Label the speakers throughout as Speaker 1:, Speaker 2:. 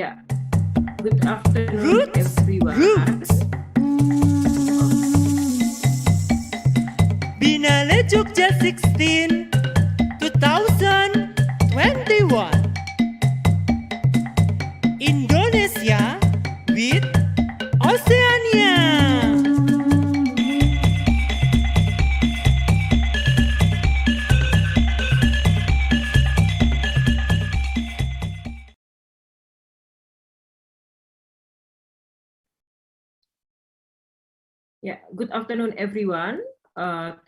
Speaker 1: Yeah, good afternoon,
Speaker 2: Roots,
Speaker 1: everyone.
Speaker 2: roots. Binale Jogja 16, 2021. Indonesia with Oceania.
Speaker 1: Yeah, good afternoon, everyone.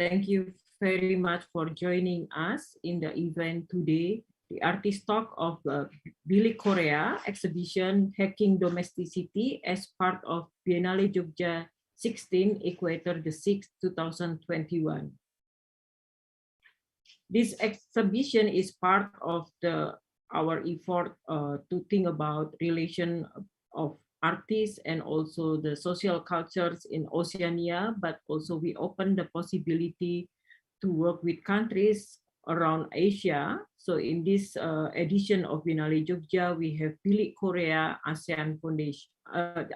Speaker 1: Thank you very much for joining us in the event today, the Artist Talk of the BILIK Korea exhibition, Hacking Domesticity, as part of Biennale Jogja 16, Equator the 6th, 2021. This exhibition is part of our effort to think about relation of artists and also the social cultures in Oceania, but also we open the possibility to work with countries around Asia. So in this edition of Biennale Jogja, we have BILIK Korea ASEAN Foundation,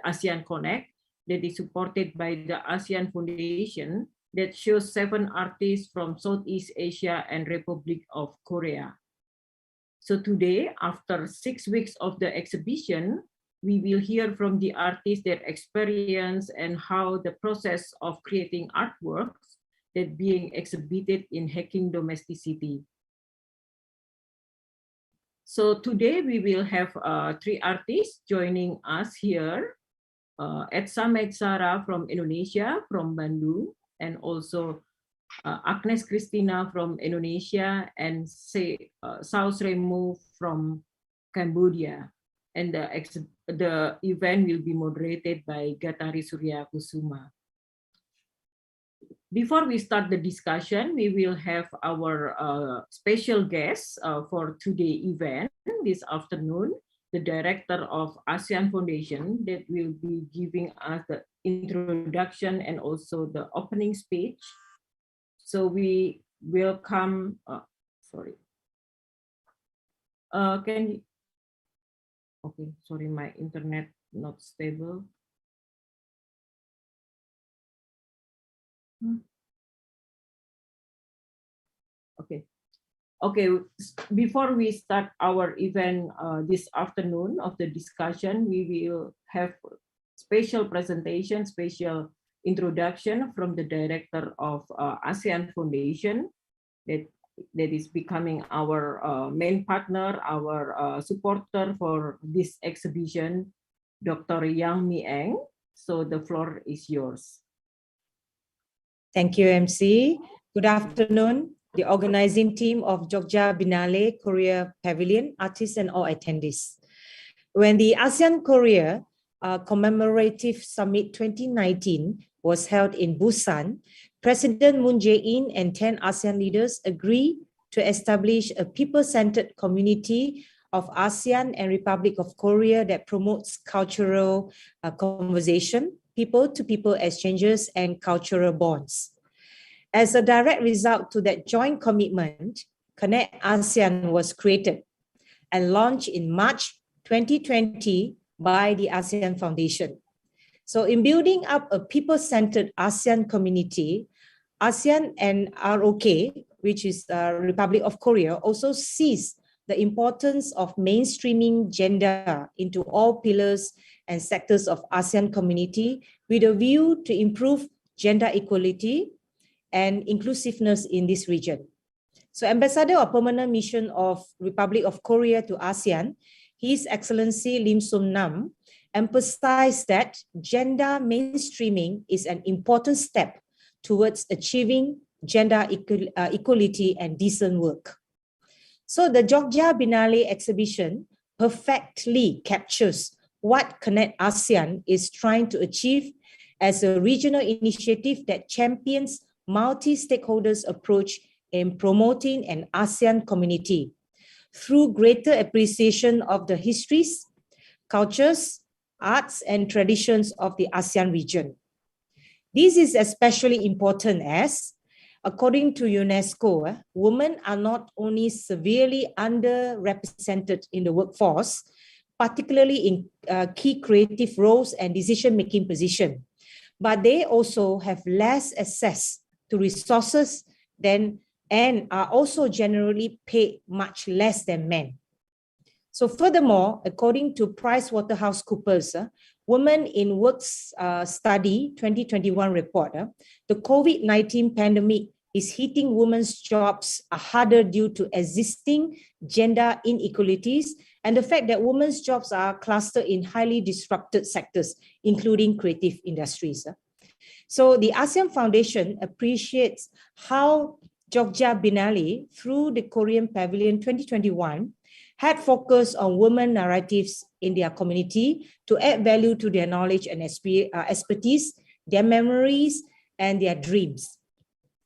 Speaker 1: ASEAN Connect, that is supported by the ASEAN Foundation, that shows 7 artists from Southeast Asia and Republic of Korea. So today, after 6 weeks of the exhibition, we will hear from the artists their experience and how the process of creating artworks that being exhibited in Hacking Domesticity. So today we will have 3 artists joining us here. Etsa Megsara from Indonesia, from Bandung, and also Agnes Christina from Indonesia, and Saus Remo from Cambodia. And the event will be moderated by Gatari Surya Kusuma. Before we start the discussion, we will have our special guest for today's event this afternoon, the director of ASEAN Foundation, that will be giving us the introduction and also the opening speech. So we welcome, okay, sorry, my internet not stable. Okay, before we start our event this afternoon of the discussion, we will have special presentation, special introduction from the director of ASEAN Foundation, that is becoming our main partner, our supporter for this exhibition, Dr. Yang Mi-eng. So the floor is yours.
Speaker 3: Thank you, MC. Good afternoon, the organizing team of Jogja Biennale Korea Pavilion, artists and all attendees. When the ASEAN Korea Commemorative Summit 2019 was held in Busan, President Moon Jae-in and 10 ASEAN leaders agreed to establish a people-centered community of ASEAN and Republic of Korea that promotes cultural conversation, people-to-people exchanges, and cultural bonds. As a direct result to that joint commitment, Connect ASEAN was created and launched in March 2020 by the ASEAN Foundation. So in building up a people-centered ASEAN community, ASEAN and ROK, which is the Republic of Korea, also sees the importance of mainstreaming gender into all pillars and sectors of ASEAN community with a view to improve gender equality and inclusiveness in this region. So Ambassador of Permanent Mission of Republic of Korea to ASEAN, His Excellency Lim Som Nam, emphasized that gender mainstreaming is an important step towards achieving gender equality and decent work. So the Jogja Biennale exhibition perfectly captures what Connect ASEAN is trying to achieve as a regional initiative that champions multi-stakeholders approach in promoting an ASEAN community through greater appreciation of the histories, cultures, arts, and traditions of the ASEAN region. This is especially important as, according to UNESCO, women are not only severely underrepresented in the workforce, particularly in key creative roles and decision-making positions. But they also have less access to resources than and are also generally paid much less than men. So furthermore, according to PricewaterhouseCoopers, Women in Works Study 2021 report, the COVID-19 pandemic is hitting women's jobs harder due to existing gender inequalities and the fact that women's jobs are clustered in highly disrupted sectors, including creative industries. So the ASEAN Foundation appreciates how Jogja Binale, through the Korean Pavilion 2021, had focused on women narratives in their community to add value to their knowledge and expertise, their memories, and their dreams.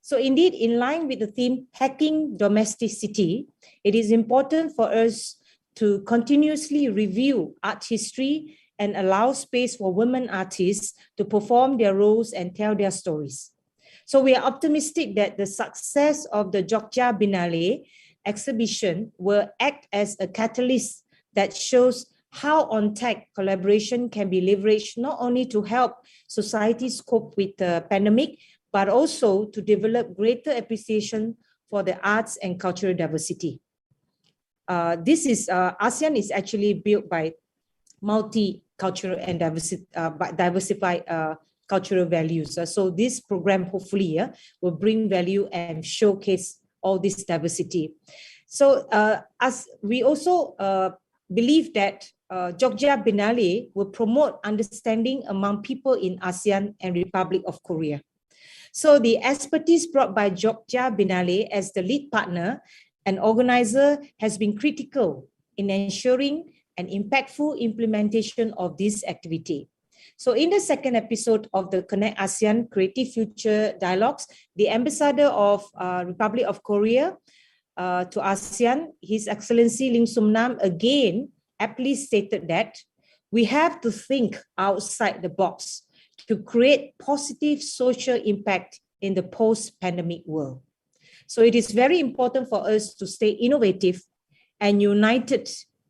Speaker 3: So indeed, in line with the theme, Hacking Domesticity, it is important for us to continuously review art history and allow space for women artists to perform their roles and tell their stories. So we are optimistic that the success of the Jogja Binale exhibition will act as a catalyst that shows how on-tech collaboration can be leveraged not only to help societies cope with the pandemic, but also to develop greater appreciation for the arts and cultural diversity. ASEAN is actually built by multicultural and diversified cultural values. So this program hopefully will bring value and showcase all this diversity. So as we also believe that Jogja Binale will promote understanding among people in ASEAN and Republic of Korea. So the expertise brought by Jogja Binale as the lead partner and organizer has been critical in ensuring an impactful implementation of this activity. So in the second episode of the Connect ASEAN Creative Future Dialogues, the ambassador of Republic of Korea to ASEAN, His Excellency Lim Sum Nam, again aptly stated that we have to think outside the box to create positive social impact in the post-pandemic world. So it is very important for us to stay innovative and united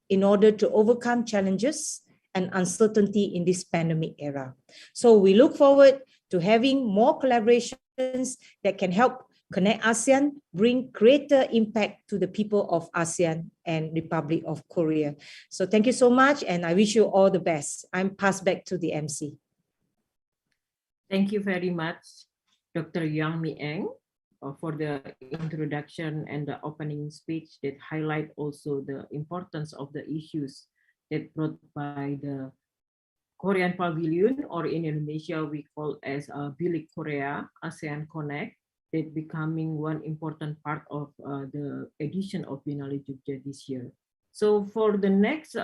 Speaker 3: in order to overcome challenges and uncertainty in this pandemic era. So we look forward to having more collaborations that can help Connect ASEAN, bring greater impact to the people of ASEAN and Republic of Korea. So thank you so much, and I wish you all the best. I'm passed back to the MC.
Speaker 1: Thank you very much, Dr. Yang Mi Eng, for the introduction and the opening speech that highlight also the importance of the issues that brought by the Korean Pavilion, or in Indonesia we call as BILIK Korea ASEAN Connect, that becoming one important part of the edition of Biennale Jogja this year. So for the next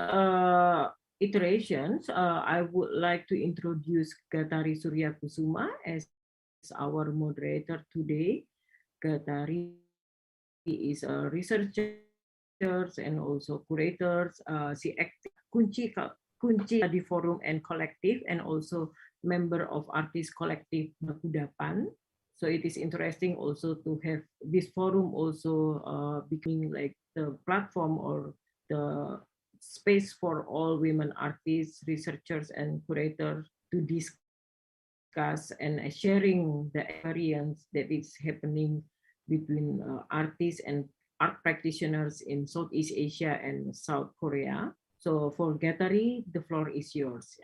Speaker 1: iterations, I would like to introduce Gatari Surya Kusuma as our moderator today. Gatari is a researcher and also curators. She active kunci di forum and collective, and also member of artist collective Kudapan. So it is interesting also to have this forum also becoming like the platform or the space for all women artists, researchers, and curators to discuss and sharing the experience that is happening between artists and art practitioners in Southeast Asia and South Korea. So for Gatari, the floor is yours.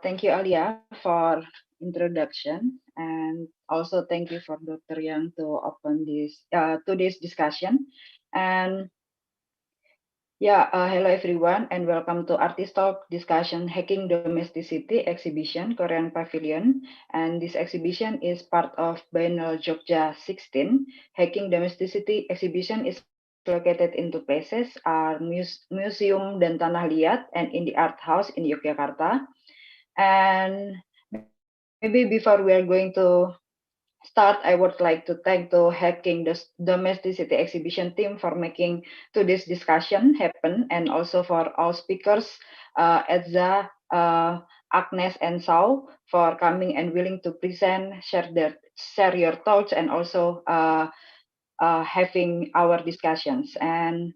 Speaker 4: Thank you, Alia, for introduction, and also thank you for Dr. Yang to open this today's discussion. And hello everyone, and welcome to Artist Talk discussion Hacking Domesticity exhibition Korean Pavilion. And this exhibition is part of Biennale Jogja 16. Hacking Domesticity exhibition is located in two places, are Museum dan Tanah Liat and in the Art House in Yogyakarta. And maybe before we are going to start, I would like to thank the Hacking the Domesticity exhibition team for making today's discussion happen, and also for all speakers, Edza, Agnes, and Sao, for coming and willing to present, share your thoughts, and also having our discussions. And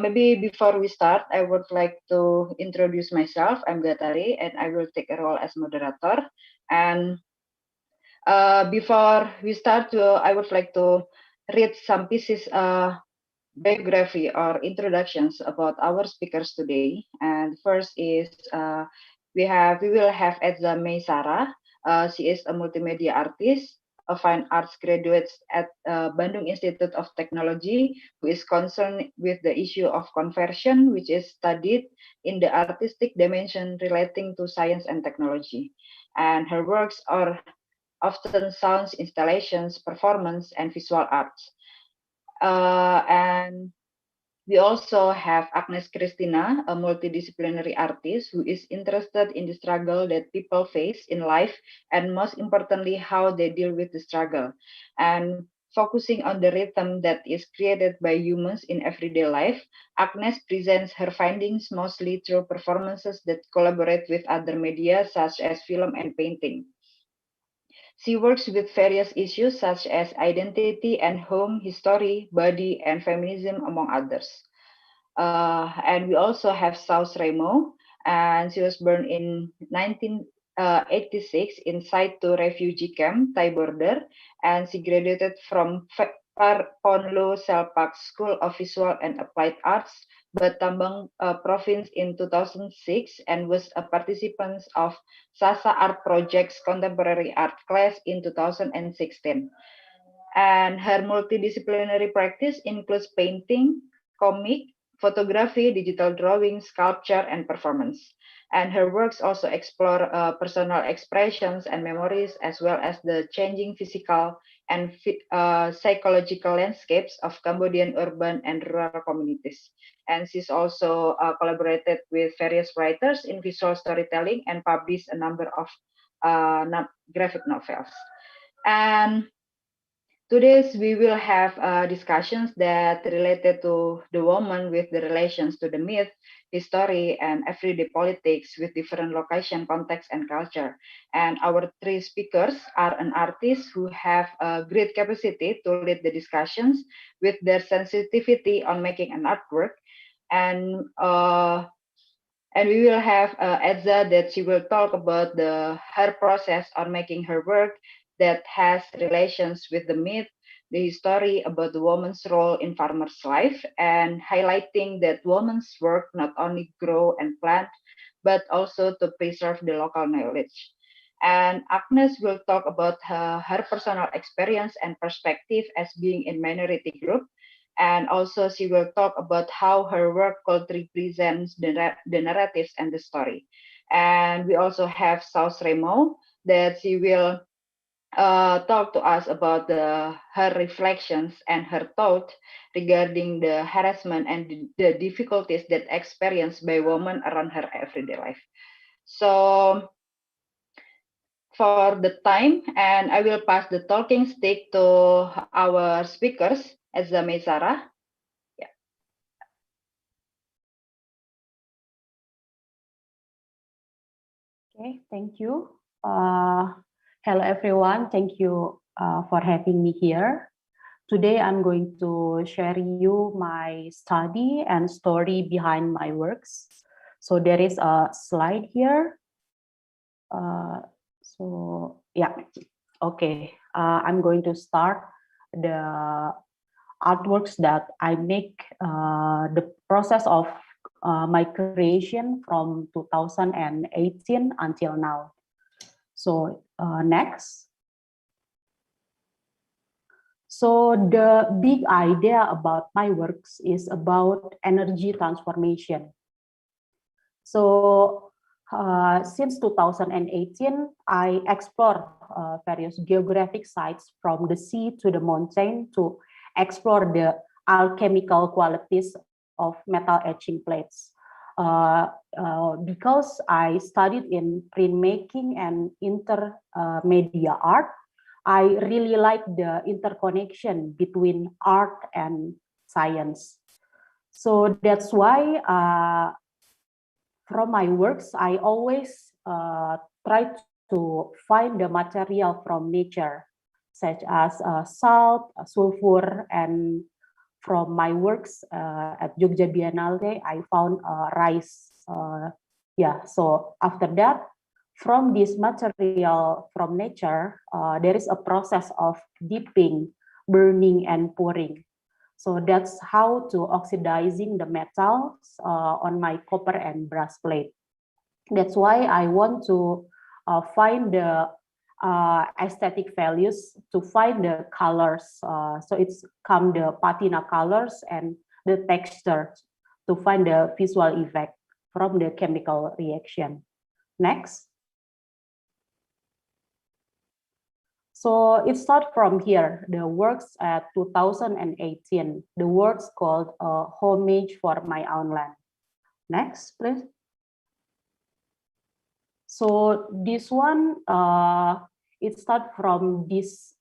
Speaker 4: maybe before we start, I would like to introduce myself. I'm Gatari, and I will take a role as moderator. And before we start, I would like to read some pieces biography or introductions about our speakers today. And first is we will have Edza May Sarah. She is a multimedia artist, a fine arts graduate at Bandung Institute of Technology, who is concerned with the issue of conversion, which is studied in the artistic dimension relating to science and technology. And her works are often sounds, installations, performance, and visual arts. And we also have Agnes Christina, a multidisciplinary artist who is interested in the struggle that people face in life, and most importantly, how they deal with the struggle, and focusing on the rhythm that is created by humans in everyday life. Agnes presents her findings mostly through performances that collaborate with other media such as film and painting. She works with various issues such as identity and home, history, body, and feminism, among others. And we also have Saus Remo, and she was born in 1986 in Saitu refugee camp, Thai border, and she graduated from Ponlo Selpak School of Visual and Applied Arts, Battambang Province in 2006, and was a participant of Sasa Art Project's contemporary art class in 2016. And her multidisciplinary practice includes painting, comic, photography, digital drawing, sculpture, and performance. And her works also explore personal expressions and memories, as well as the changing physical and psychological landscapes of Cambodian urban and rural communities. And she's also collaborated with various writers in visual storytelling and published a number of graphic novels. And today we will have discussions that related to the woman with the relations to the myth, history, and everyday politics with different location, context, and culture. And our three speakers are an artist who have a great capacity to lead the discussions with their sensitivity on making an artwork. And we will have Edza that she will talk about her process on making her work that has relations with the myth, the history about the woman's role in farmer's life, and highlighting that woman's work not only grow and plant, but also to preserve the local knowledge. And Agnes will talk about her personal experience and perspective as being in minority group. And also she will talk about how her work could represent the narratives and the story. And we also have Saus Remo that she will talk to us about her reflections and her thought regarding the harassment and the difficulties that experienced by women around her everyday life. So for the time, and I will pass the talking stick to our speakers, Edza May Sarah. Yeah.
Speaker 5: Okay, thank you. Hello, everyone. Thank you for having me here. Today, I'm going to share you my study and story behind my works. So there is a slide here. I'm going to start the artworks that I make, the process of my creation from 2018 until now. So next. So the big idea about my works is about energy transformation. So since 2018, I explore various geographic sites from the sea to the mountain to explore the alchemical qualities of metal etching plates. Because I studied in printmaking and intermedia art, I really like the interconnection between art and science. So that's why from my works, I always try to find the material from nature, such as salt, sulfur, and from my works at Jogja Biennale, I found rice. So after that, from this material from nature, there is a process of dipping, burning, and pouring. So that's how to oxidizing the metals on my copper and brass plate. That's why I want to find the aesthetic values, to find the colors. So it's come the patina colors and the texture to find the visual effect from the chemical reaction. Next. So it starts from here, the works at 2018, the works called Homage for My Own Land. Next, please. So this one, it starts from this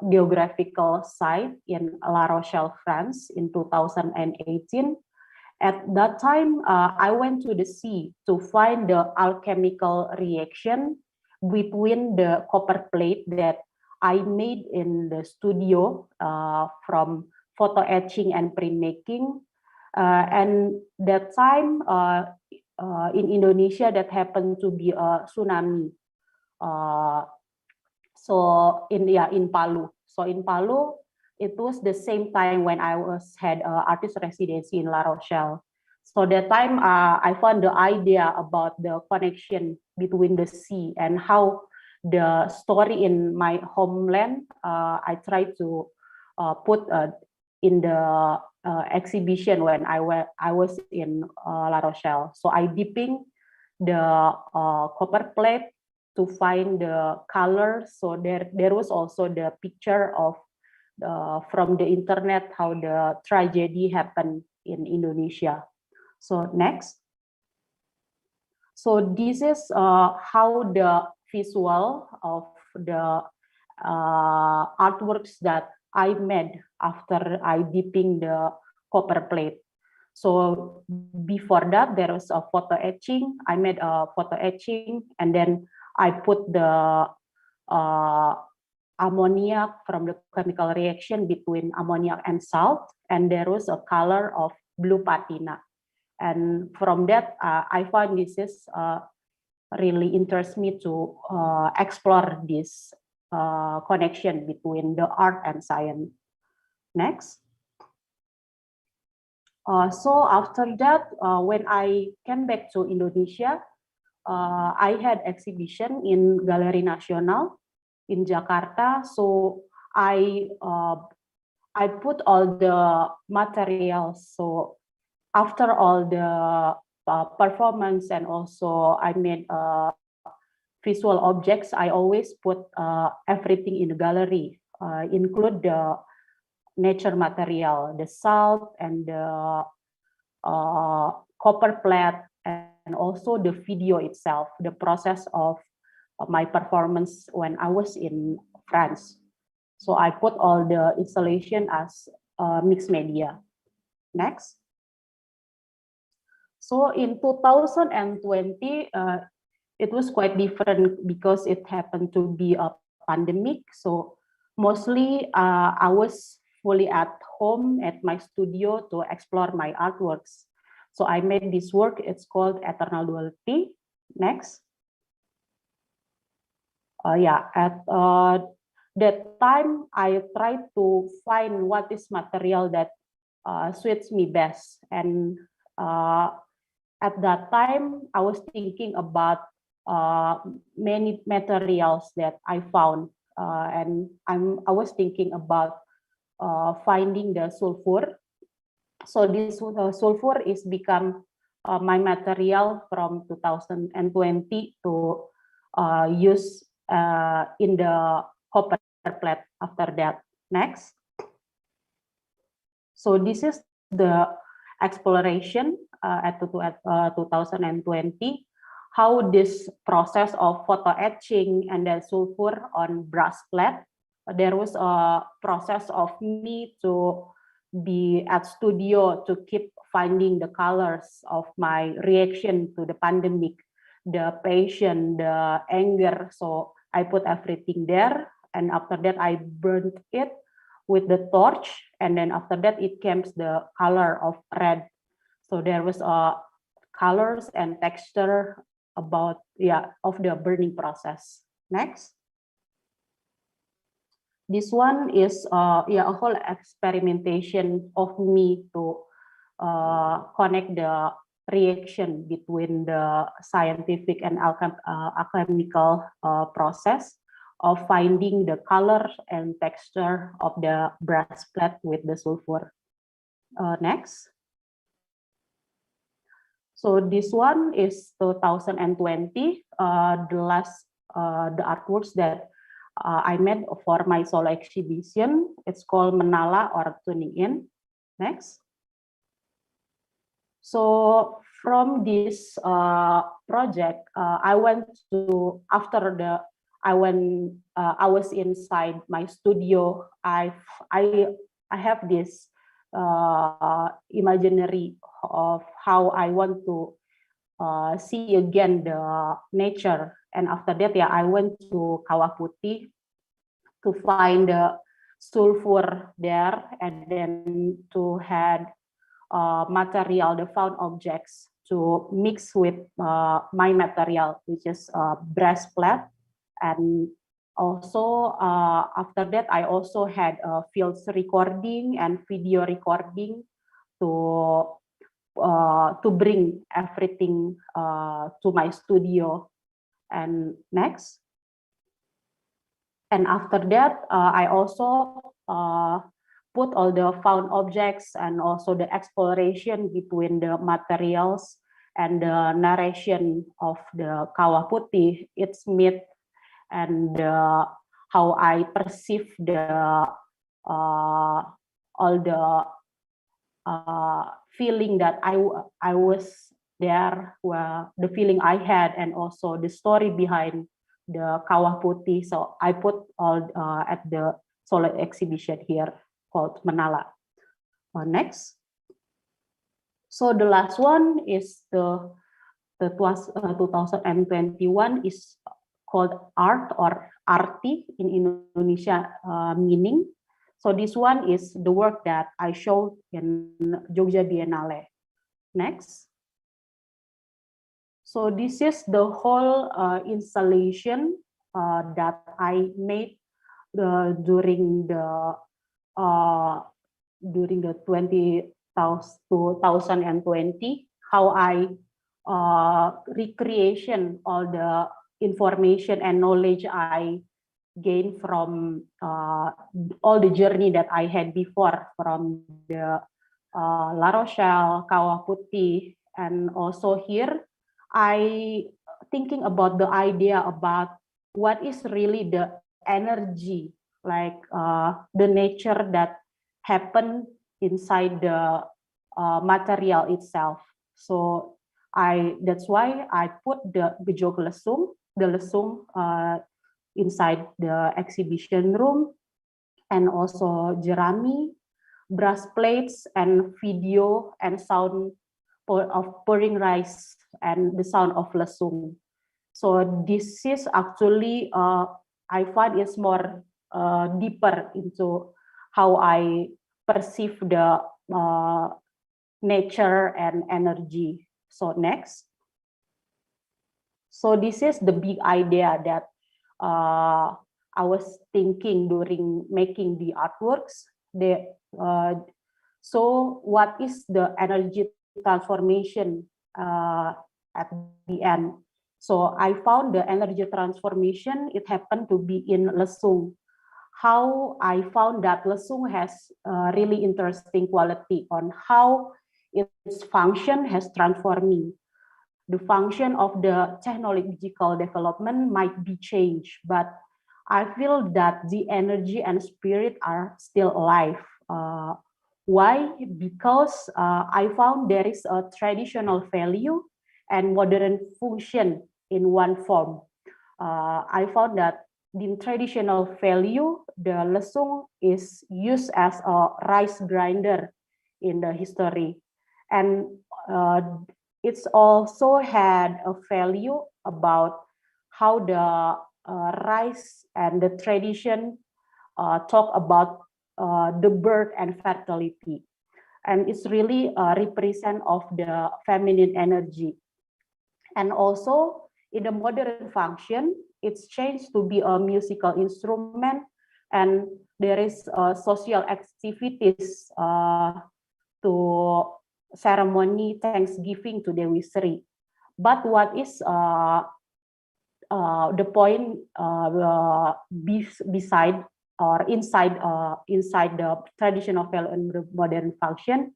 Speaker 5: geographical site in La Rochelle, France in 2018. At that time, I went to the sea to find the alchemical reaction between the copper plate that I made in the studio from photo etching and printmaking. And that time in Indonesia, that happened to be a tsunami. So in Palu. So in Palu, it was the same time when I had artist residency in La Rochelle. So that time I found the idea about the connection between the sea and how the story in my homeland I tried to put in the exhibition when I was in La Rochelle. So I dipping the copper plate to find the color. So there was also the picture of from the internet how the tragedy happened in Indonesia. So next. So this is how the visual of the artworks that I made after I dipping the copper plate. So before that, there was a photo etching. I made a photo etching, and then I put the ammonia from the chemical reaction between ammonia and salt, and there was a color of blue patina. And from that, I found this is really interests me to explore this connection between the art and science. Next. So after that, when I came back to Indonesia, I had exhibition in Galeri Nasional in Jakarta. So I put all the materials. So after all the performance and also I made visual objects, I always put everything in the gallery, include the nature material, the salt and the copper plate, and also the video itself, the process of my performance when I was in France. So I put all the installation as mixed media. Next. So in 2020, it was quite different because it happened to be a pandemic. So mostly I was fully at home at my studio to explore my artworks. So I made this work, it's called Eternal Duality. Next. At that time, I tried to find what is material that suits me best. And at that time, I was thinking about many materials that I found. And I was thinking about finding the sulfur. So this sulfur is become my material from 2020 to use in the copper plate after that. Next. So this is the exploration at 2020. how this process of photo etching and then sulfur on brass plate, there was a process of me to be at studio to keep finding the colors of my reaction to the pandemic, the passion, the anger. So I put everything there, and after that I burned it with the torch, and then after that it came the color of red. So there was colors and texture about of the burning process. Next. This one is a whole experimentation of me to connect the reaction between the scientific and alchemical process of finding the color and texture of the brass plate with the sulfur. Next. So this one is 2020, the artworks that I made for my solo exhibition. It's called Menala or Tuning In. Next. So from this project, I went to, I was inside my studio. I have this imaginary of how I want to see again the nature. And after that, I went to Kawah Putih to find the sulfur there, and then to had material, the found objects, to mix with my material, which is brass plate. And also after that, I also had field recording and video recording to bring everything to my studio. And next. And after that, I also put all the found objects and also the exploration between the materials and the narration of the Kawah Putih, its myth, and how I perceive the all the feeling that I was there, the feeling I had, and also the story behind the Kawah Putih. So I put all at the solo exhibition here called Menala. Next. So the last one is the 2021 is called art or arti in Indonesia meaning. So this one is the work that I showed in Jogja Biennale. Next. So this is the whole installation that I made during the 2020, how I recreation all the information and knowledge I gained from all the journey that I had before, from the La Rochelle, Kawah Putih, and also here I thinking about the idea about what is really the energy, like the nature that happen inside the material itself. So that's why I put the gejog lesung, the lesung inside the exhibition room, and also jerami, brass plates, and video and sound of pouring rice and the sound of lesung. So this is actually I find it's more deeper into how I perceive the nature and energy. So next. So this is the big idea that I was thinking during making the artworks. So what is the energy transformation at the end? So I found the energy transformation, it happened to be in lesung. How I found that lesung has really interesting quality on how its function has transformed me. The function of the technological development might be changed, but I feel that the energy and spirit are still alive. Why? Because I found there is a traditional value and modern function in one form. I found that in traditional value, the lesung is used as a rice grinder in the history. And it's also had a value about how the rice and the tradition talk about the birth and fertility. And it's really a represent of the feminine energy. And also in the modern function, it's changed to be a musical instrument, and there is social activities to ceremony Thanksgiving to Dewi Sri. But what is the point beside or inside the traditional value and the modern function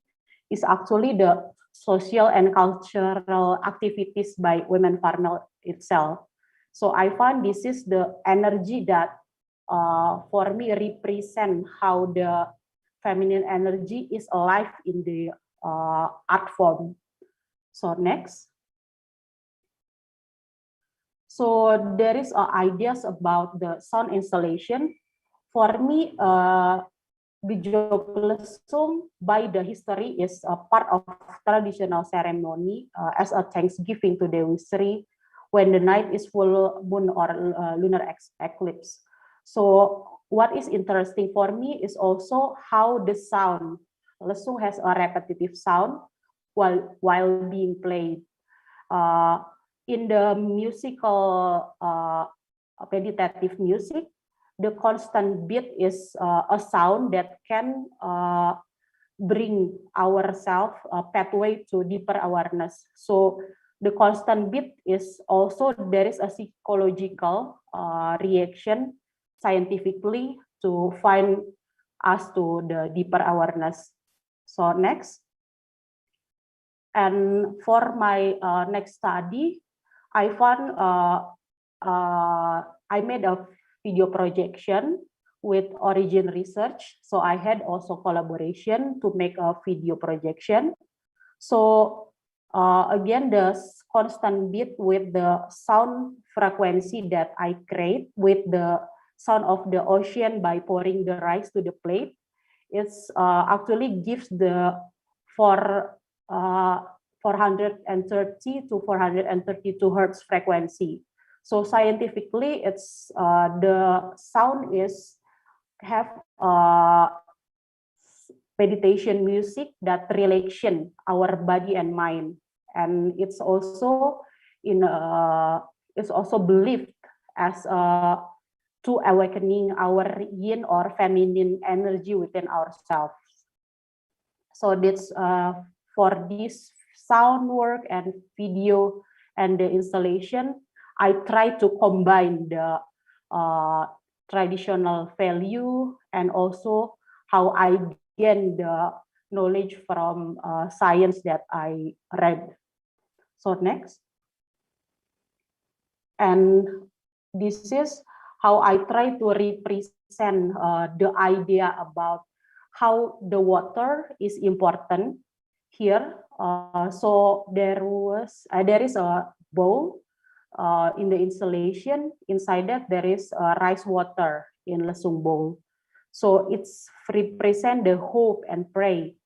Speaker 5: is actually the social and cultural activities by women farmer itself. So I find this is the energy that for me represent how the feminine energy is alive in the art form. So next. So there is ideas about the sound installation. For me, Bijok Lesung by the history is a part of traditional ceremony as a Thanksgiving to Dewi Sri when the night is full moon or lunar eclipse. So what is interesting for me is also how the sound, Lesung has a repetitive sound while being played. In the musical meditative music, the constant beat is a sound that can bring ourselves a pathway to deeper awareness. So the constant beat is also, there is a psychological reaction scientifically to find us to the deeper awareness. So next. And for my next study, I found I made a video projection with Origin Research. So I had also collaboration to make a video projection. So again, the constant beat with the sound frequency that I create with the sound of the ocean by pouring the rice to the plate, it's actually gives the 430 to 432 hertz frequency. So scientifically, it's the sound is have meditation music that relation our body and mind, and it's also it's also believed as to awakening our yin or feminine energy within ourselves. So that's for this sound work and video and the installation, I try to combine the traditional value and also how I gain the knowledge from science that I read. So next. And this is how I try to represent the idea about how the water is important here. So there is a bowl in the installation. Inside that there is rice water in Lesung bowl. So it's represent the hope and pray.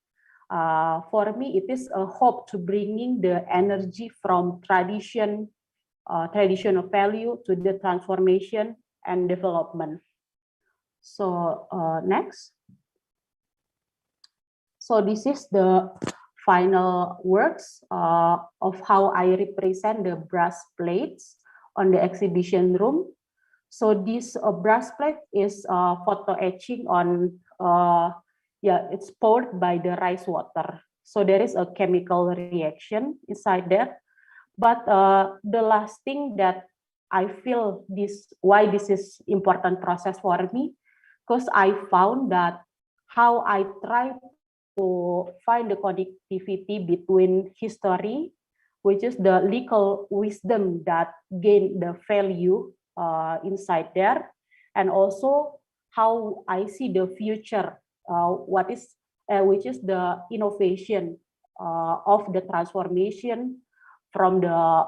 Speaker 5: For me, it is a hope to bringing the energy from tradition, traditional value to the transformation and development. So next. So this is the final works of how I represent the brass plates on the exhibition room. So this brass plate is photo etching on, it's poured by the rice water. So there is a chemical reaction inside there. But the last thing that I feel why this is important process for me, because I found that how I try to find the connectivity between history, which is the legal wisdom that gain the value inside there, and also how I see the future, which is the innovation of the transformation from the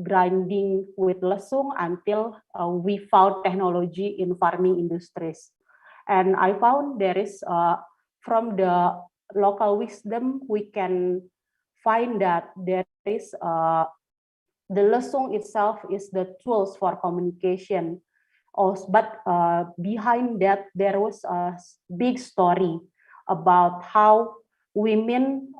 Speaker 5: grinding with lesung until we found technology in farming industries. And I found there is, from the local wisdom, we can find that there is, the lesung itself is the tools for communication. But behind that, there was a big story about how women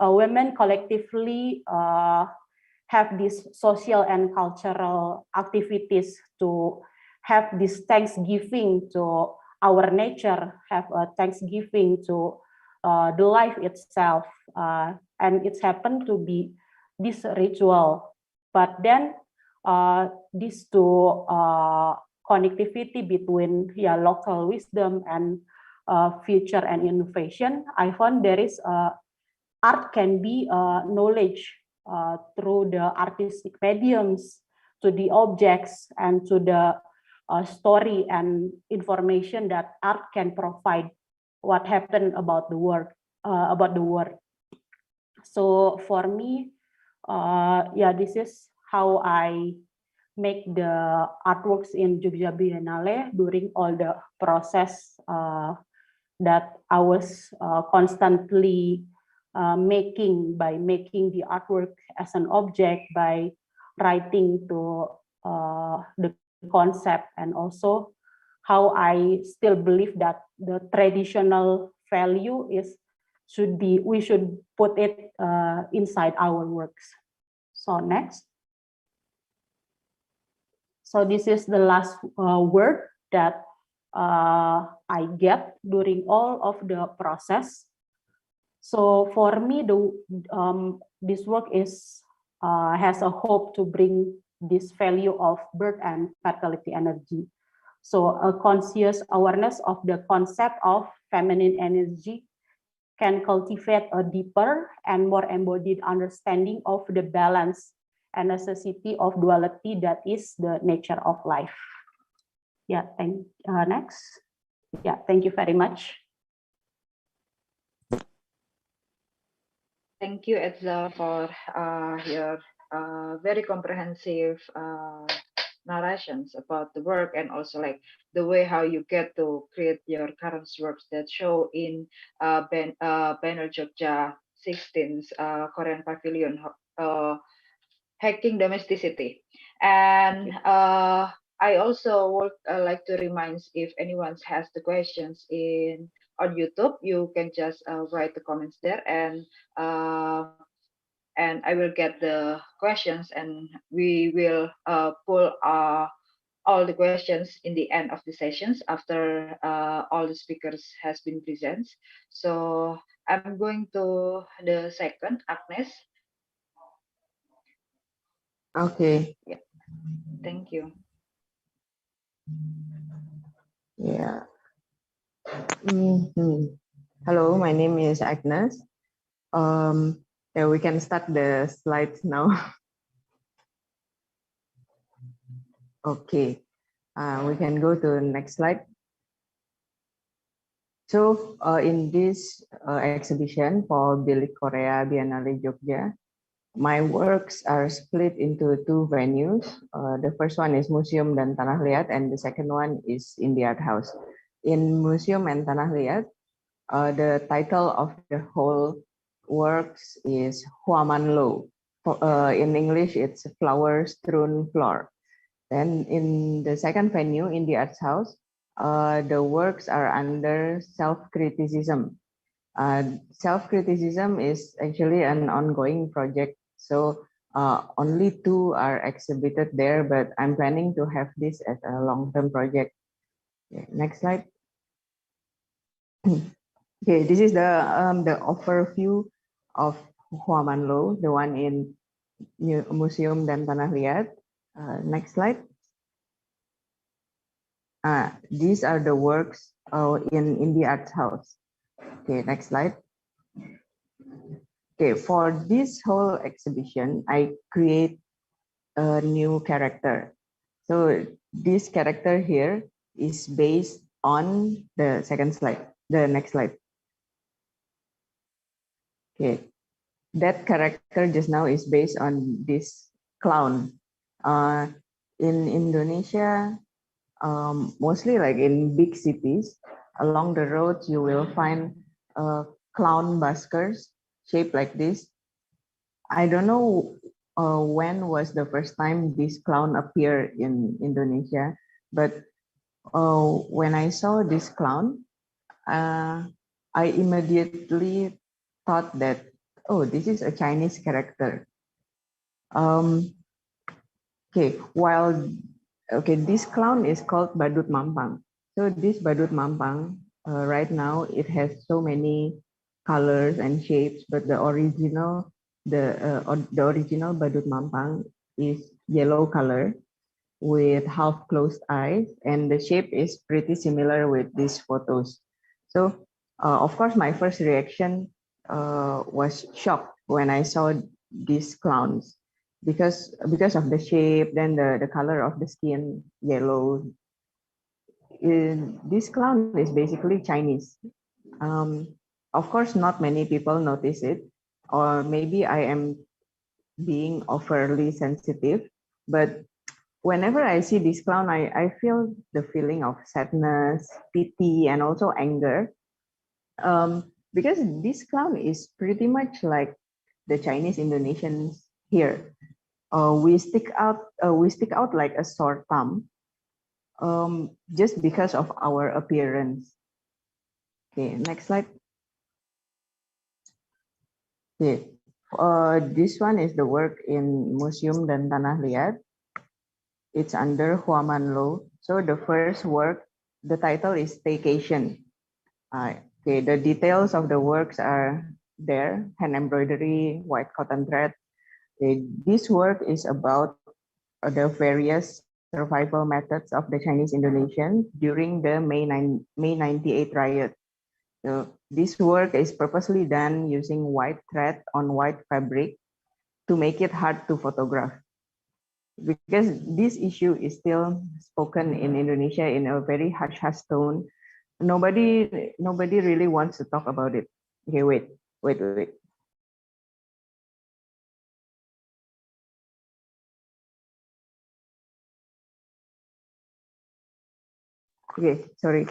Speaker 5: collectively have these social and cultural activities to have this Thanksgiving to our nature, have a Thanksgiving to the life itself. And it's happened to be this ritual. But then these two connectivity between local wisdom and future and innovation, I found there is art can be knowledge through the artistic mediums, to the objects, and to the story and information that art can provide what happened about the world. So for me, this is how I make the artworks in Jogja Biennale during all the process that I was constantly making the artwork as an object, by writing to the concept, and also how I still believe that the traditional value we should put it inside our works. So next. So this is the last word that I get during all of the process. So for me, this work has a hope to bring this value of birth and fertility energy. So a conscious awareness of the concept of feminine energy can cultivate a deeper and more embodied understanding of the balance and necessity of duality that is the nature of life. Next. Thank you very much.
Speaker 4: Thank you, Edza, for your very comprehensive narrations about the work, and also like the way how you get to create your current works that show in Banner Jogja 16's Korean Pavilion, hacking domesticity. And I also would like to remind, if anyone has the questions on YouTube, you can just write the comments there, and I will get the questions, and we will pull all the questions in the end of the sessions after all the speakers has been presented. So I'm going to the second, Agnes.
Speaker 6: Okay.
Speaker 4: Yeah. Thank you.
Speaker 6: Yeah. Hello, my name is Agnes. We can start the slides now. Okay, we can go to the next slide. So in this exhibition for BILIK Korea Biennale Jogja, my works are split into two venues. The first one is Museum dan Tanah Liat, and the second one is in the Art House. In Museum and Tanah Liat, the title of the whole works is Huaman Lo. In English, it's Flower Strewn Floor. Then in the second venue, in the Arts House, the works are under self-criticism. Self-criticism is actually an ongoing project. So only two are exhibited there, but I'm planning to have this as a long-term project. Okay, next slide. Okay, this is the overview of Huaman Lo, the one in Museum dan Tanah Liat. Next slide. These are the works in the Arts House. Okay, next slide. Okay, for this whole exhibition, I create a new character. So this character here is based on the second slide, the next slide. Okay, that character just now is based on this clown. In Indonesia, mostly like in big cities, along the roads you will find clown buskers shaped like this. I don't know when was the first time this clown appeared in Indonesia, but when I saw this clown, I immediately thought that, oh, this is a Chinese character. Um, okay, this clown is called Badut Mampang. So this Badut Mampang, right now it has so many colors and shapes, but the original Badut Mampang is yellow color with half closed eyes, and the shape is pretty similar with these photos. So, of course, my first reaction was shocked when I saw these clowns because of the shape, then the color of the skin, yellow. This clown is basically Chinese. Of course, not many people notice it, or maybe I am being overly sensitive, but whenever I see this clown, I feel the feeling of sadness, pity, and also anger. Because this clown is pretty much like the Chinese Indonesians here. We stick out like a sore thumb, just because of our appearance. Okay, next slide. Okay, this one is the work in Museum dan Tanah Liat. It's under Huaman Law. So the first work, the title is Staycation. Okay, the details of the works are there, hand embroidery, white cotton thread. Okay, this work is about the various survival methods of the Chinese Indonesians during the May 98 riot. So this work is purposely done using white thread on white fabric to make it hard to photograph, because this issue is still spoken in Indonesia in a very hush-hush tone. Nobody really wants to talk about it. Okay, wait. Okay, sorry.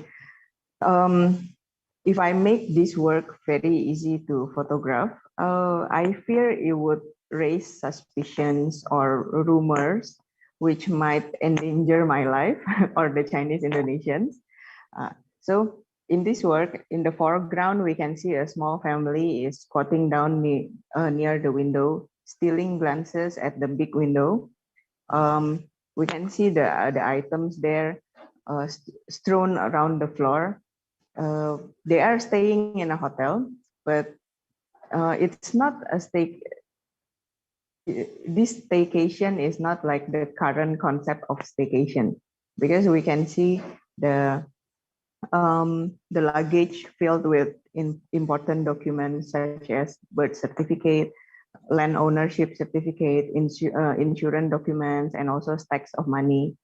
Speaker 6: If I make this work very easy to photograph, I fear it would raise suspicions or rumors which might endanger my life or the Chinese Indonesians. So in this work, in the foreground, we can see a small family is squatting down near the window, stealing glances at the big window. We can see the items there strewn around the floor. They are staying in a hotel, but it's not a stay. This staycation is not like the current concept of staycation, because we can see the luggage filled with important documents such as birth certificate, land ownership certificate, insurance documents, and also stacks of money.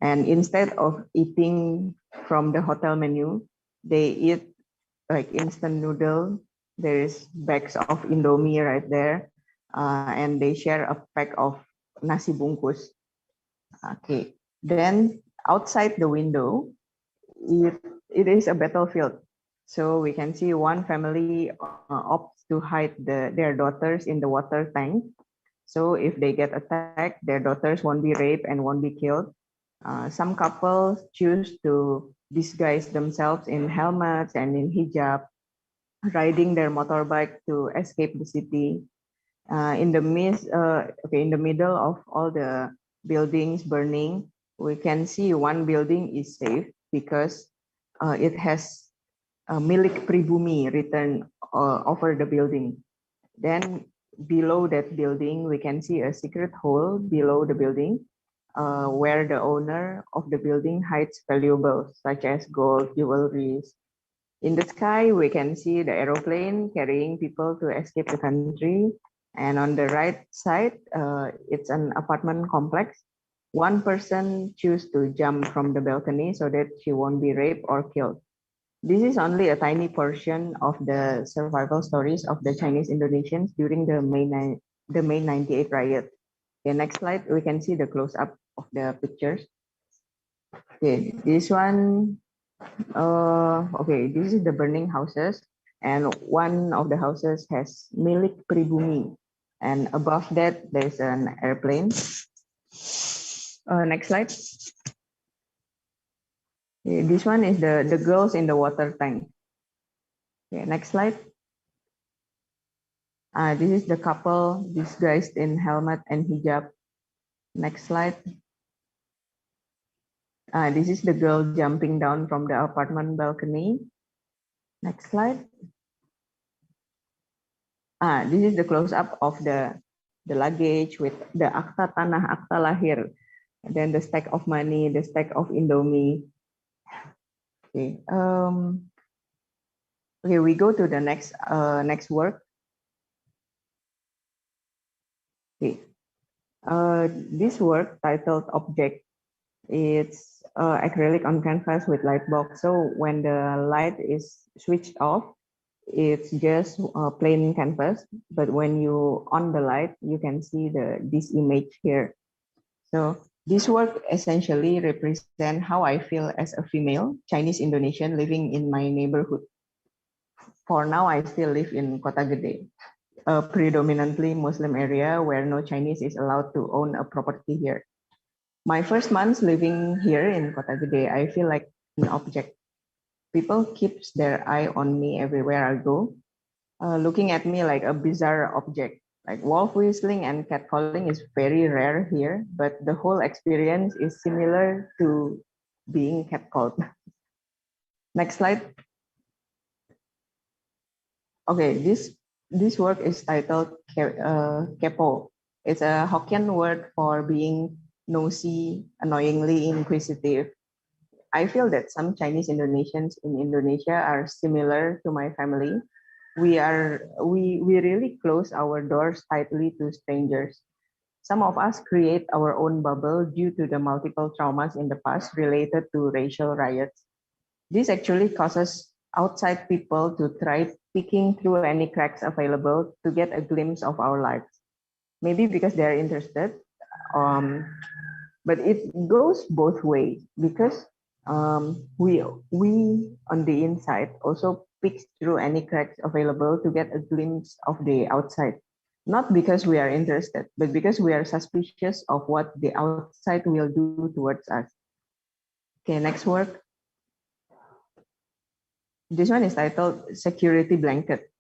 Speaker 6: And instead of eating from the hotel menu, they eat like instant noodle. There is bags of Indomie right there, and they share a pack of nasi bungkus. Okay, then outside the window, it is a battlefield. So we can see one family opts to hide their daughters in the water tank. So if they get attacked, their daughters won't be raped and won't be killed. Some couples choose to disguise themselves in helmets and in hijab, riding their motorbike to escape the city. In the in the middle of all the buildings burning, we can see one building is safe because it has Milik Pribumi written over the building. Then below that building, we can see a secret hole below the building where the owner of the building hides valuables such as gold, jewelry. In the sky, we can see the aeroplane carrying people to escape the country. And on the right side, it's an apartment complex. One person choose to jump from the balcony so that she won't be raped or killed. This is only a tiny portion of the survival stories of the Chinese Indonesians during the May 98 riot. Okay, next slide, we can see the close-up of the pictures. Okay, this one, okay, this is the burning houses, and one of the houses has Milik Pribumi, and above that there's an airplane. Next slide. Okay, this one is the girls in the water tank. Okay, next slide. This is the couple disguised in helmet and hijab. Next slide. This is the girl jumping down from the apartment balcony. Next slide. This is the close-up of the luggage with the akta tanah, akta lahir, and then the stack of money, the stack of Indomie. Okay. Okay, we go to the next work. Okay. This work titled Object, it's acrylic on canvas with light box. So when the light is switched off, it's just plain canvas. But when you on the light, you can see this image here. So this work essentially represents how I feel as a female Chinese Indonesian living in my neighborhood. For now, I still live in Kota Gede, a predominantly Muslim area where no Chinese is allowed to own a property here. My first months living here in Kota Gede, I feel like an object. People keep their eye on me everywhere I go, looking at me like a bizarre object. Like wolf whistling and catcalling is very rare here, but the whole experience is similar to being catcalled. Next slide. Okay, this work is titled kepo. It's a Hokkien word for being nosy, annoyingly inquisitive. I feel that some Chinese Indonesians in Indonesia are similar to my family. We really close our doors tightly to strangers. Some of us create our own bubble due to the multiple traumas in the past related to racial riots. This actually causes outside people to try peeking through any cracks available to get a glimpse of our lives. Maybe because they're interested, but it goes both ways because we on the inside also peek through any cracks available to get a glimpse of the outside. Not because we are interested, but because we are suspicious of what the outside will do towards us. Okay, next work. This one is titled Security Blanket.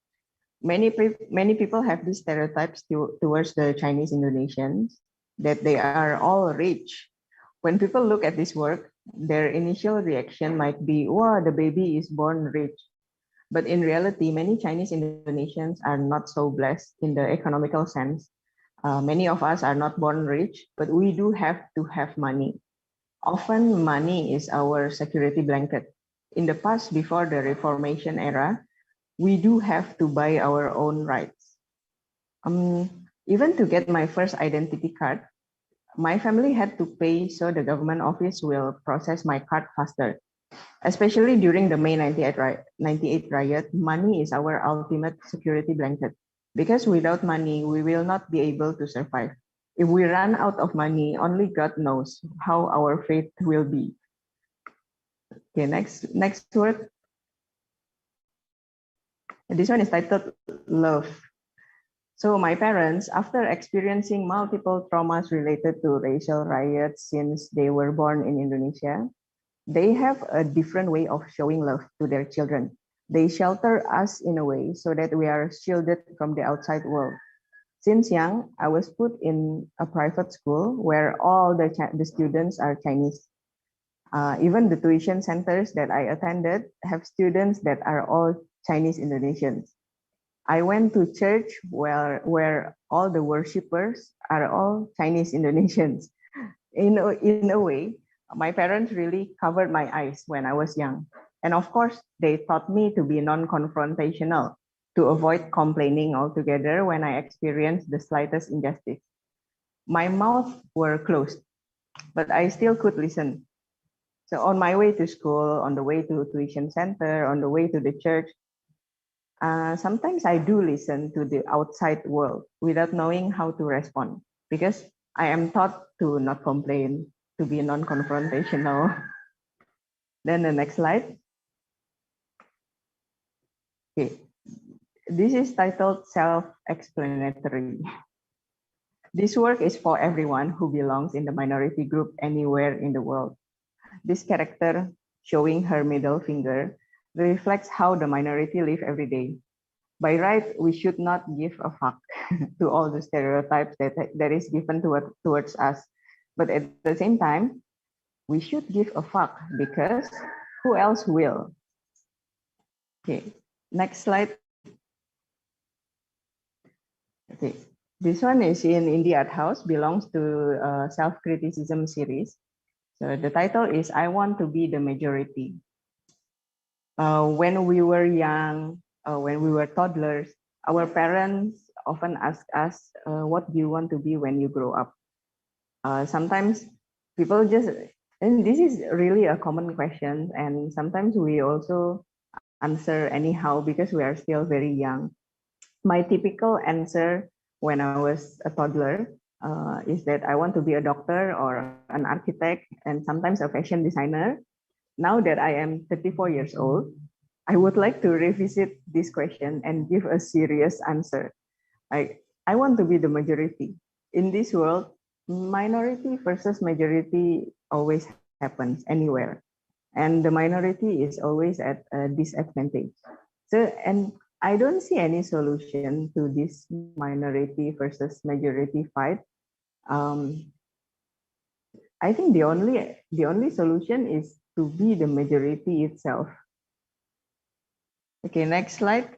Speaker 6: Many people have these stereotypes towards the Chinese Indonesians that they are all rich. When people look at this work, their initial reaction might be, wow, the baby is born rich. But in reality, many Chinese Indonesians are not so blessed in the economical sense. Many of us are not born rich, but we do have to have money. Often money is our security blanket. In the past, before the Reformation era, we do have to buy our own rights. Even to get my first identity card, my family had to pay so the government office will process my card faster. Especially during the May 98 riot, money is our ultimate security blanket. Because without money, we will not be able to survive. If we run out of money, only God knows how our fate will be. Okay, next word. This one is titled Love. So my parents, after experiencing multiple traumas related to racial riots since they were born in Indonesia, they have a different way of showing love to their children. They shelter us in a way so that we are shielded from the outside world. Since young, I was put in a private school where all the students are Chinese. Even the tuition centers that I attended have students that are all Chinese Indonesians. I went to church where all the worshippers are all Chinese Indonesians. In a way, my parents really covered my eyes when I was young. And of course, they taught me to be non-confrontational, to avoid complaining altogether when I experienced the slightest injustice. My mouth were closed, but I still could listen. So on my way to school, on the way to tuition center, on the way to the church, sometimes I do listen to the outside world without knowing how to respond because I am taught to not complain, to be non-confrontational. Then the next slide. Okay, this is titled Self-Explanatory. This work is for everyone who belongs in the minority group anywhere in the world. This character, showing her middle finger, reflects how the minority live every day. By right, we should not give a fuck to all the stereotypes that is given towards us. But at the same time, we should give a fuck because who else will? Okay, next slide. Okay, this one is in Indie Art House, belongs to self-criticism series. So the title is I Want to Be the Majority. When we were young, when we were toddlers, our parents often ask us, what do you want to be when you grow up? Sometimes people just, and this is really a common question, and sometimes we also answer anyhow because we are still very young. My typical answer when I was a toddler is that I want to be a doctor or an architect and sometimes a fashion designer. Now that I am 34 years old, I would like to revisit this question and give a serious answer. I want to be the majority. In this world, minority versus majority always happens anywhere. And the minority is always at a disadvantage. So, and I don't see any solution to this minority versus majority fight. Um, I think the only solution is to be the majority itself. Okay, next slide.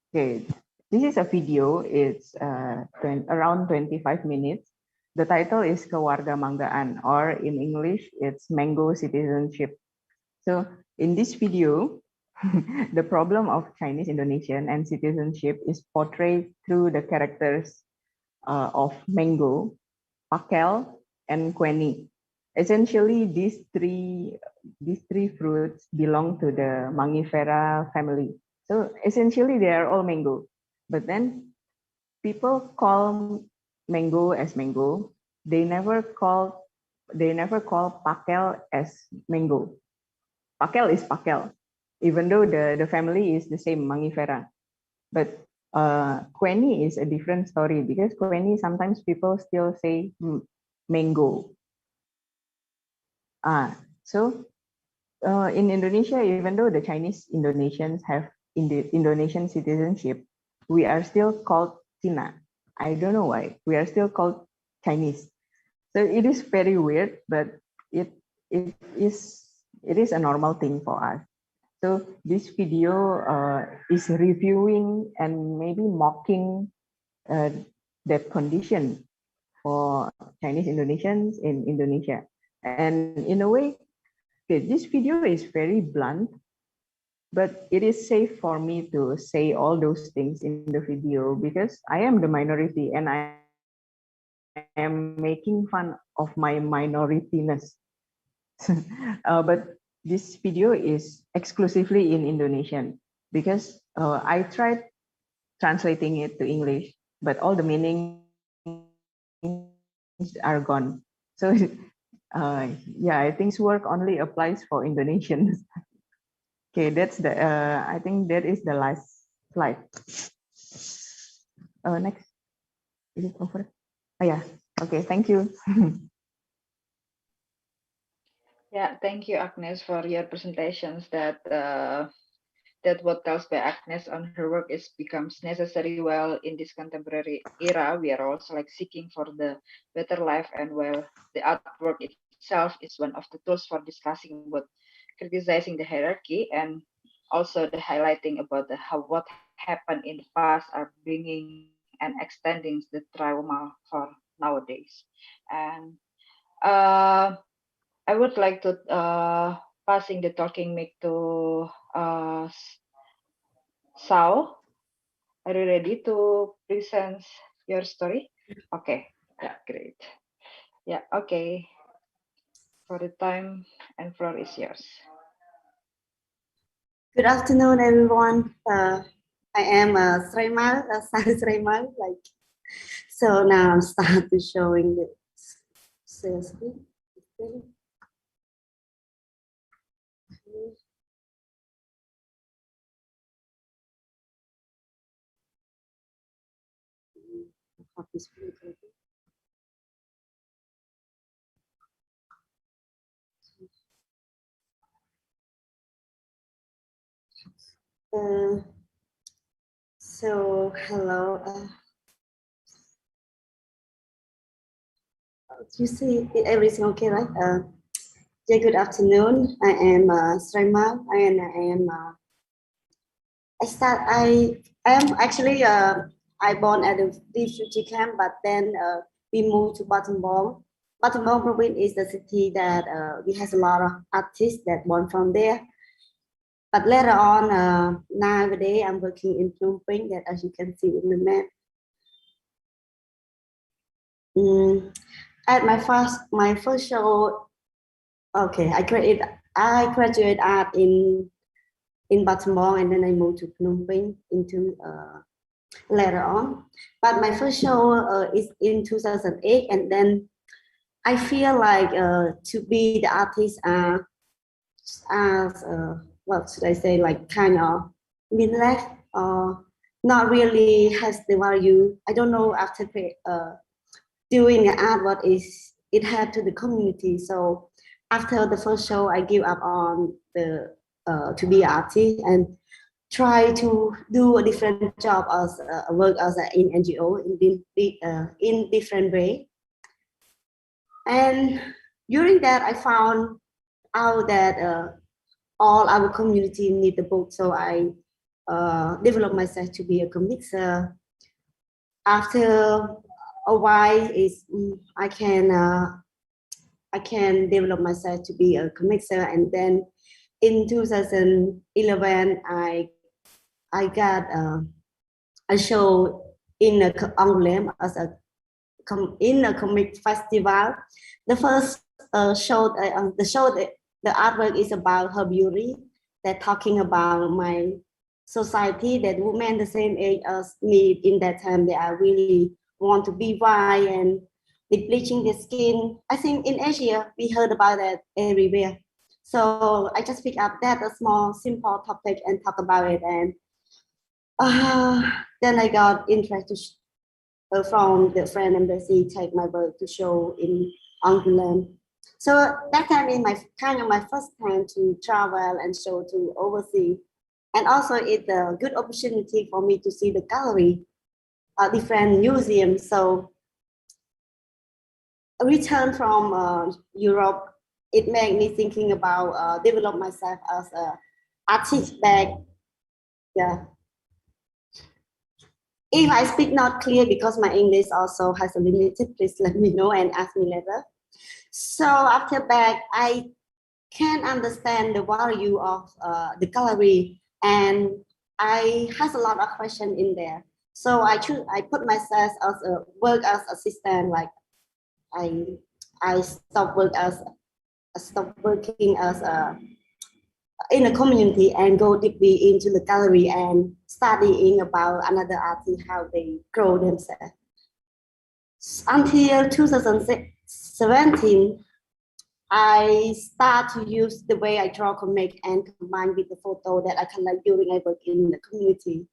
Speaker 6: Okay, this is a video. It's around 25 minutes. The title is Kewargamanggaan, or in English, it's Mango Citizenship. So in this video, the problem of Chinese Indonesian and citizenship is portrayed through the characters of Mango, Pakel, and Queni. Essentially, these three fruits belong to the Mangifera family. So essentially, they are all mango. But then people call mango as mango. They never call Pakel as mango. Pakel is Pakel, even though the family is the same, Mangifera. But Queni is a different story because Queni sometimes people still say mango. So in Indonesia, even though the Chinese Indonesians have Indonesian citizenship, we are still called Cina. I don't know why. We are still called Chinese. So it is very weird, but it is a normal thing for us. So this video is reviewing and maybe mocking that condition for Chinese Indonesians in Indonesia. And in a way, okay, this video is very blunt, but it is safe for me to say all those things in the video because I am the minority and I am making fun of my minorityness. But this video is exclusively in Indonesian because I tried translating it to English, but all the meanings are gone. So yeah, I think this work only applies for Indonesians. Okay, that's the. I think that is the last slide. Next, is it over? Oh yeah. Okay, thank you.
Speaker 4: Yeah, thank you, Agnes, for your presentations. That what tells by Agnes on her work is becomes necessary while in this contemporary era we are also like seeking for the better life, and while the artwork itself is one of the tools for discussing about criticizing the hierarchy and also the highlighting about the how what happened in the past are bringing and extending the trauma for nowadays. And uh, I would like to passing the talking mic to Sao. Are you ready to present your story? Okay. Yeah, great. Yeah, okay. for the time, and floor is yours.
Speaker 7: Good afternoon, everyone. I am Sremal, Sari Sremal. So now I'm starting showing the sales screen. So hello. You see everything okay, right? Yeah, good afternoon. I am Sremal, and I am. I am actually. I born at a refugee camp, but then we moved to Battambang. Battambang province is the city that we has a lot of artists that born from there. But later on, nowadays I'm working in Phnom Penh, that as you can see in the map. At my first show, okay, I graduate art in Battambang, and then I moved to Phnom Penh into later on. But my first show is in 2008, and then I feel like to be the artist as what should I say, like kind of meaningless or not really has the value. I don't know after doing art what is it had to the community. So after the first show, I give up on the to be an artist and try to do a different job as work as in NGO in different way. And during that, I found out that all our community need the book, so I developed myself to be a comicer. After a while, I can develop myself to be a comicer, and then in 2011, I got a show in Angoulême as in a comic festival. The first show, the artwork is about her beauty. They're talking about my society, that women the same age as me in that time, they are really want to be white and they bleaching their skin. I think in Asia, we heard about that everywhere. So I just pick up that a small, simple topic and talk about it. And then I got interested from the friend embassy, take my work to show in Angoulême. So that time is my first time to travel and show to overseas. And also it's a good opportunity for me to see the gallery, different museums. So a return from Europe, it made me thinking about develop myself as an artist back. Yeah. If I speak not clear because my English also has a limited, please let me know and ask me later. So after back, I can understand the value of the gallery, and I has a lot of questions in there. So I put myself as a work as assistant. Like I stopped working as in a community and go deeply into the gallery and studying about another artist, how they grow themselves. Until 2017, I start to use the way I draw comic and combine with the photo that I collect during I work in the community.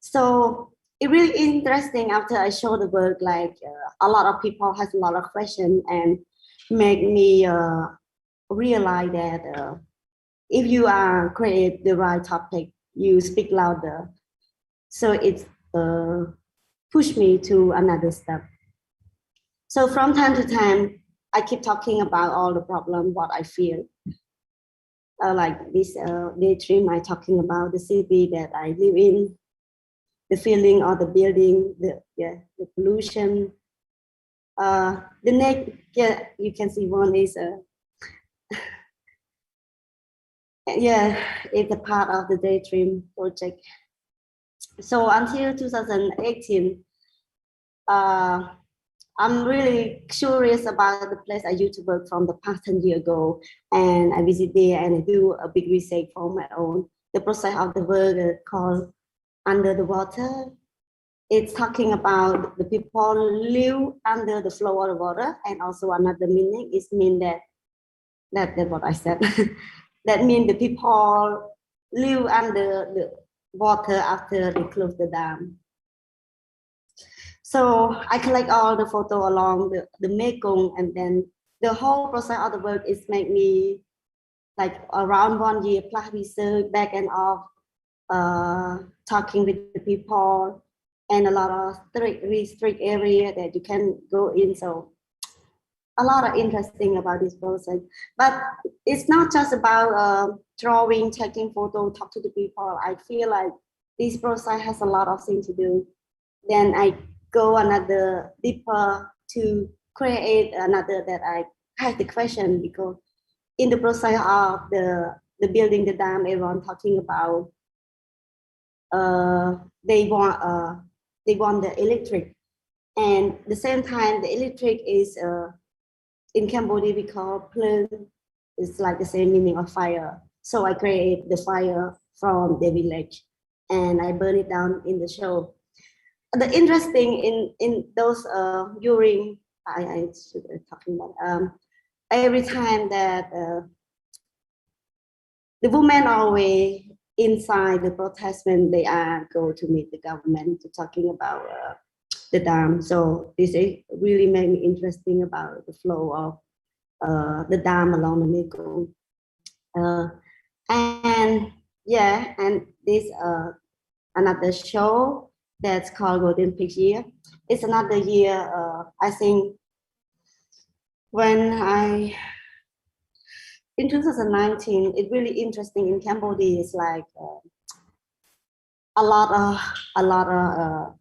Speaker 7: So it really interesting after I show the work, like a lot of people has a lot of questions and make me realize that if you are create the right topic, you speak louder. So it pushed me to another step. So from time to time, I keep talking about all the problem, what I feel. Like this daydream, I talking about the city that I live in, the feeling of the building, the pollution. The next, you can see one is it's a part of the daydream project. So until 2018, I'm really curious about the place I used to work from the past 10 years ago, and I visit there and I do a big research for my own. The process of the work called Under the Water. It's talking about the people live under the flow of the water, and also another meaning is mean that's what I said. That means the people live under the water after they close the dam. So I collect all the photo along the Mekong, and then the whole process of the work is make me like around 1 year plus research back and off, talking with the people, and a lot of strict area that you can go in. So a lot of interesting about this process, but it's not just about drawing, taking photo, talk to the people. I feel like this process has a lot of things to do. Then I go another deeper to create another that I have the question, because in the process of the building the dam, everyone talking about they want the electric, and the same time the electric is in Cambodia we call plug. It's like the same meaning of fire. So I create the fire from the village and I burn it down in the show. The interesting in those during I should be talking about every time that the women always inside the protest when they are go to meet the government to talking about the dam. So this really made me interesting about the flow of the dam along the Mekong. And yeah, and this another show that's called Golden Peak Year. It's another year, I think, when in 2019, it's really interesting in Cambodia. It's like a lot of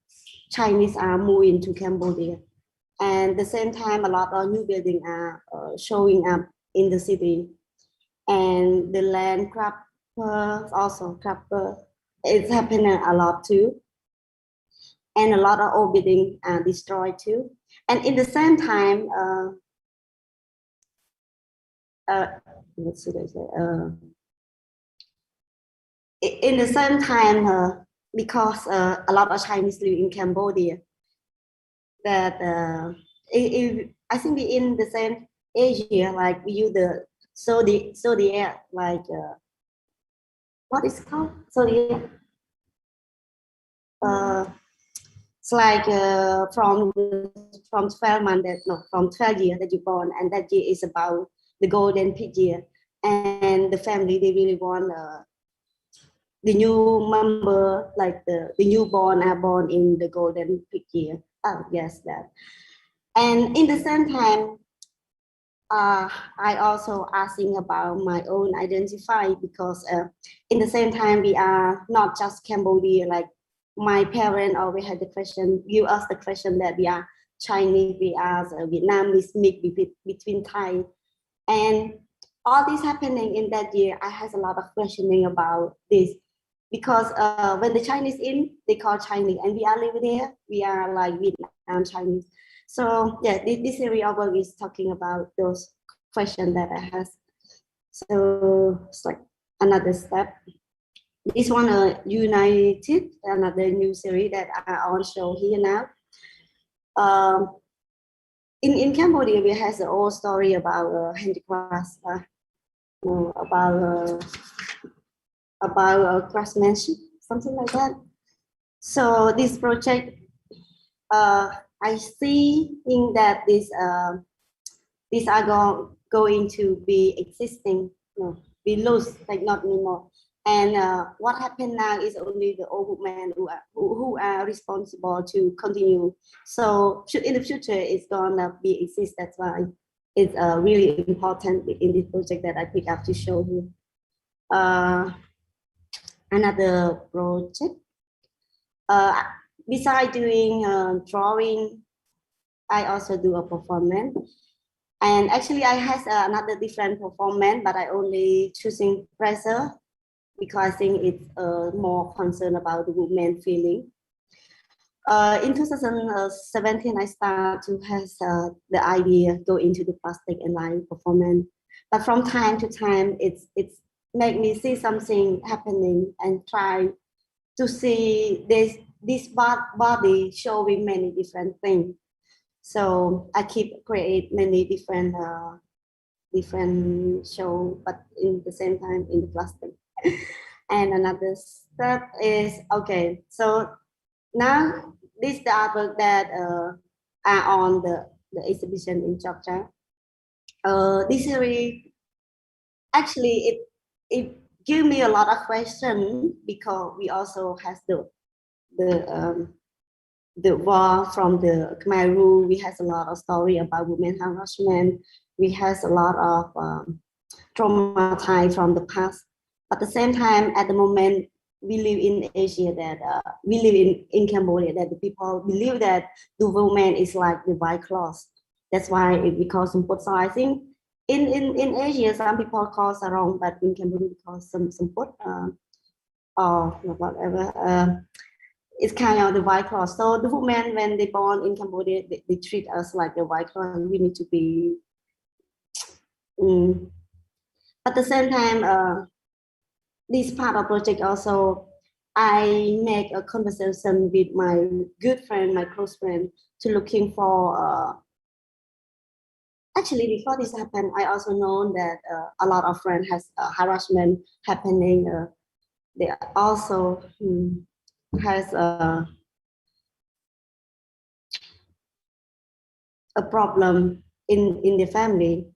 Speaker 7: Chinese are moving to Cambodia, and at the same time, a lot of new buildings are showing up in the city, and the land grab also grabber it's happening a lot too, and a lot of old buildings are destroyed too, and in the same time. What should I say? In the same time, because a lot of Chinese live in Cambodia, that I think we in the same Asia, like we use the zodiac, like what is it called zodiac? It's like from 12 months, from 12 years that you born, and that year is about the golden peak year, and the family they really want the new member, like the newborn are born in the golden peak year. Oh yes, that. And in the same time, I also asking about my own identify, because in the same time we are not just Cambodia. Like my parents always had the question, give us the question that we are Chinese, we are Vietnamese mix between Thai. And all this happening in that year, I had a lot of questioning about this, because when the Chinese in, they call Chinese, and we are living there, we are like Vietnam Chinese. So yeah, this area of work is talking about those questions that I have. So it's like another step. This one, United, another new series that I on show here now. In Cambodia, we have the old story about handicrafts, about craftsmanship, something like that. So this project, I see in that these are going to be existing, be lost, like not anymore. And what happened now is only the old women who are responsible to continue. So in the future, it's gonna be exist. That's why it's really important in this project that I pick up to show you. Another project. Besides doing drawing, I also do a performance. And actually, I have another different performance, but I only choosing pressure, because I think it's more concerned about the women feeling. in 2017, I started to have the idea go into the plastic and live performance. But from time to time, it's make me see something happening and try to see this body showing many different things. So I keep create many different show, but in the same time in the plastic. And another step is okay. So now this the artwork that are on the exhibition in Georgia. This series actually it give me a lot of questions because we also has the war from the Khmer rule. We has a lot of story about women harassment. We has a lot of traumatized from the past. At the same time, at the moment, we live in Asia that we live in Cambodia that the people believe that the woman is like the white cloth. That's why it becomes Samput. So I think in Asia, some people call sarong, but in Cambodia, we call some Samput or whatever. It's kind of the white cloth. So the women, when they born in Cambodia, they treat us like the white cloth. We need to be. At the same time, this part of project also, I make a conversation with my good friend, my close friend, to looking for. Actually, before this happened, I also know that a lot of friends has harassment happening. They also has a problem in the family.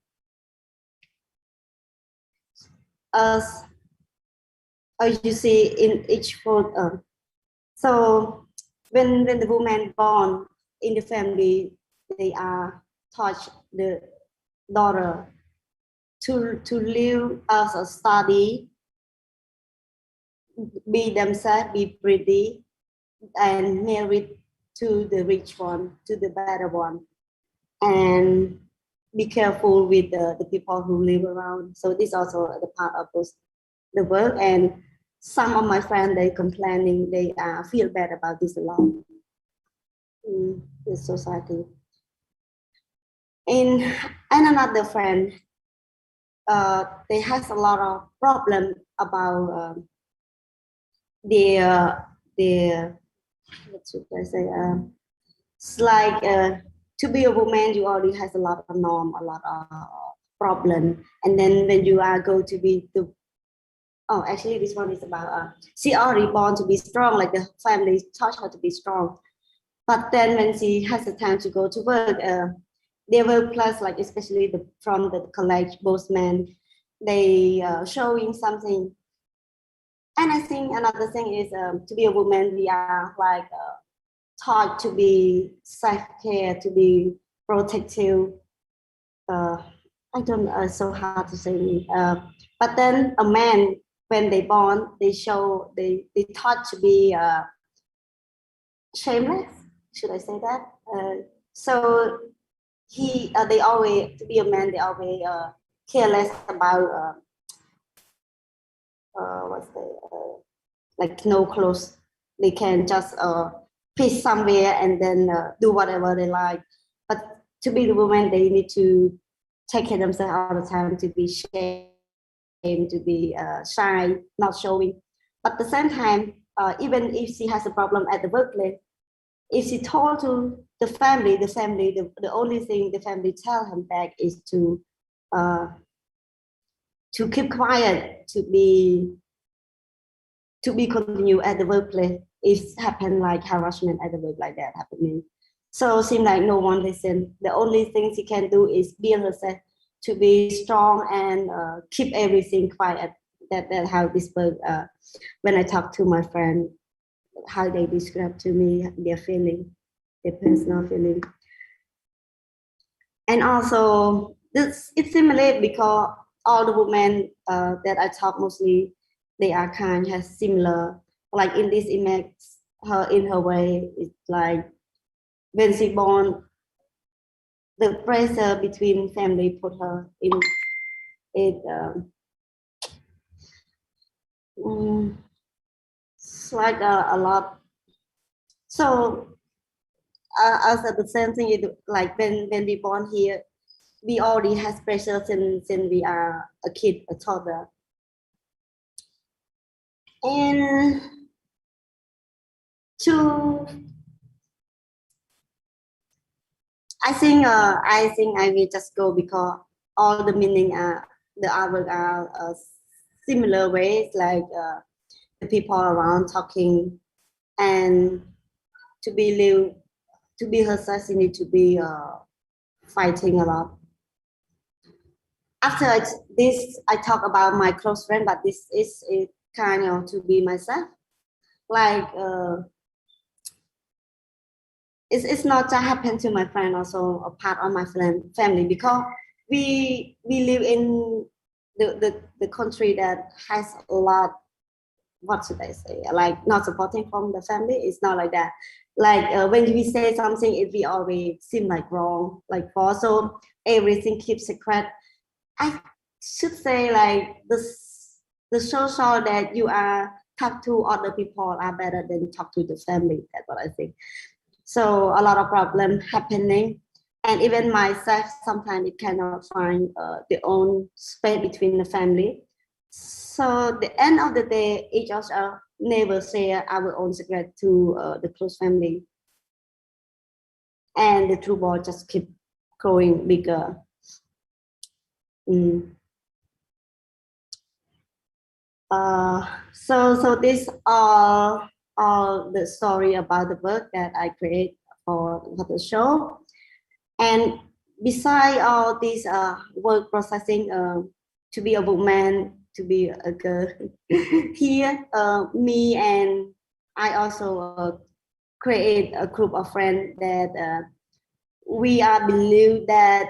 Speaker 7: As you see in each photo. So when the woman born in the family, they are taught the daughter to live as a study, be themselves, be pretty, and married to the rich one, to the better one, and be careful with the people who live around. So this also the part of the work. And some of my friends, they complaining, they feel bad about this a lot in the society. And another friend, they has a lot of problem about their what should I say? It's like to be a woman, you already has a lot of norm, a lot of problem, and then when you are going to be the actually this one is about she already born to be strong, like the family taught her to be strong, but then when she has the time to go to work, their workplace, like especially from the college, both men, they showing something. And I think another thing is to be a woman, we are like taught to be self-care, to be protective. I don't know, so hard to say. But then a man, when they born, they taught to be shameless. Should I say that? So they always, to be a man, they always care less about like no clothes. They can just fit somewhere and then do whatever they like. But to be the woman, they need to take care of themselves all the time, to be ashamed, to be shy, not showing. But at the same time, even if she has a problem at the workplace, if she told to the family, the only thing the family tell him back is to keep quiet, to be continue at the workplace. If happen like harassment at the work like that happening. So it seems like no one listen. The only thing she can do is build herself to be strong and keep everything quiet. That how this work. When I talk to my friend, how they describe to me their feeling, their personal feeling. And also this it's similar because all the women that I talk mostly, they are kind of similar. Like in this image, her in her way, it's like when she born, the pressure between family put her in it. It's like a lot. So also the same thing. Like when we born here, we already have pressure since we are a kid, a toddler. And to I think I will just go because all the meaning are the artwork are similar ways, like the people around talking, and to be herself, you need to be fighting a lot. After this, I talk about my close friend, but this is kind of to be myself. Like it's not just happen to my friend, also a part of my family, because we live in the country that has a lot, what should I say, like not supporting from the family. It's not like that. Like when we say something, it we always seem like wrong, like false. So everything keeps secret. I should say like the social that you are talk to other people are better than talk to the family. That's what I think. So a lot of problems happening, and even myself sometimes it cannot find the own space between the family. So the end of the day, each of us never share our own secret to the close family, and the trouble just keep growing bigger. So this all the story about the book that I create for the show. And beside all this work processing, to be a woman, to be a girl, here me and I also create a group of friends that we are believe that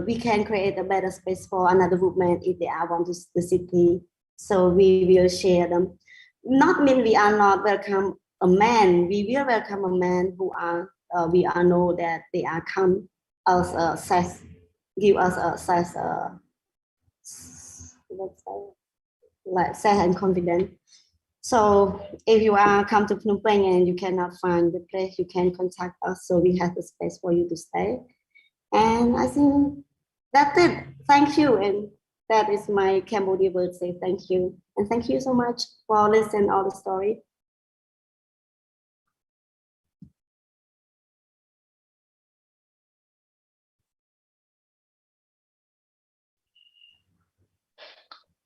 Speaker 7: we can create a better space for another woman if they are want to the city. So we will share them. Not mean we are not welcome a man. We will welcome a man who are we are know that they are come as a sex, give us a sex, let's say, like sex and confidence. So if you are come to Phnom Penh and you cannot find the place, you can contact us. So we have the space for you to stay. And I think that's it. Thank you. And that is my Cambodia word say thank you. And thank you so much for listening all the story.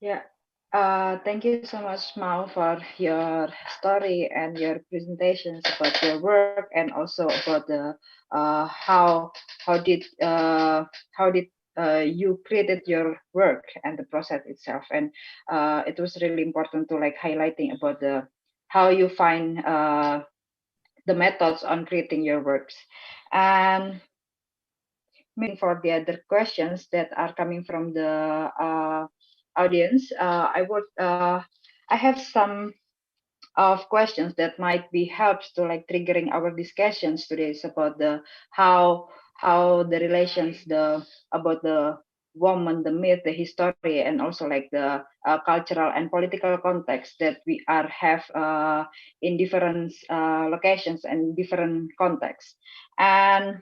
Speaker 4: Yeah. Thank you so much, Mao, for your story and your presentations about your work, and also about the how did you created your work and the process itself. And it was really important to like highlighting about the how you find the methods on creating your works. And for the other questions that are coming from the audience, I have some of questions that might be helps to like triggering our discussions today. Is about the how the relations about the woman, the myth, the history, and also like the cultural and political context that we have in different locations and different contexts. And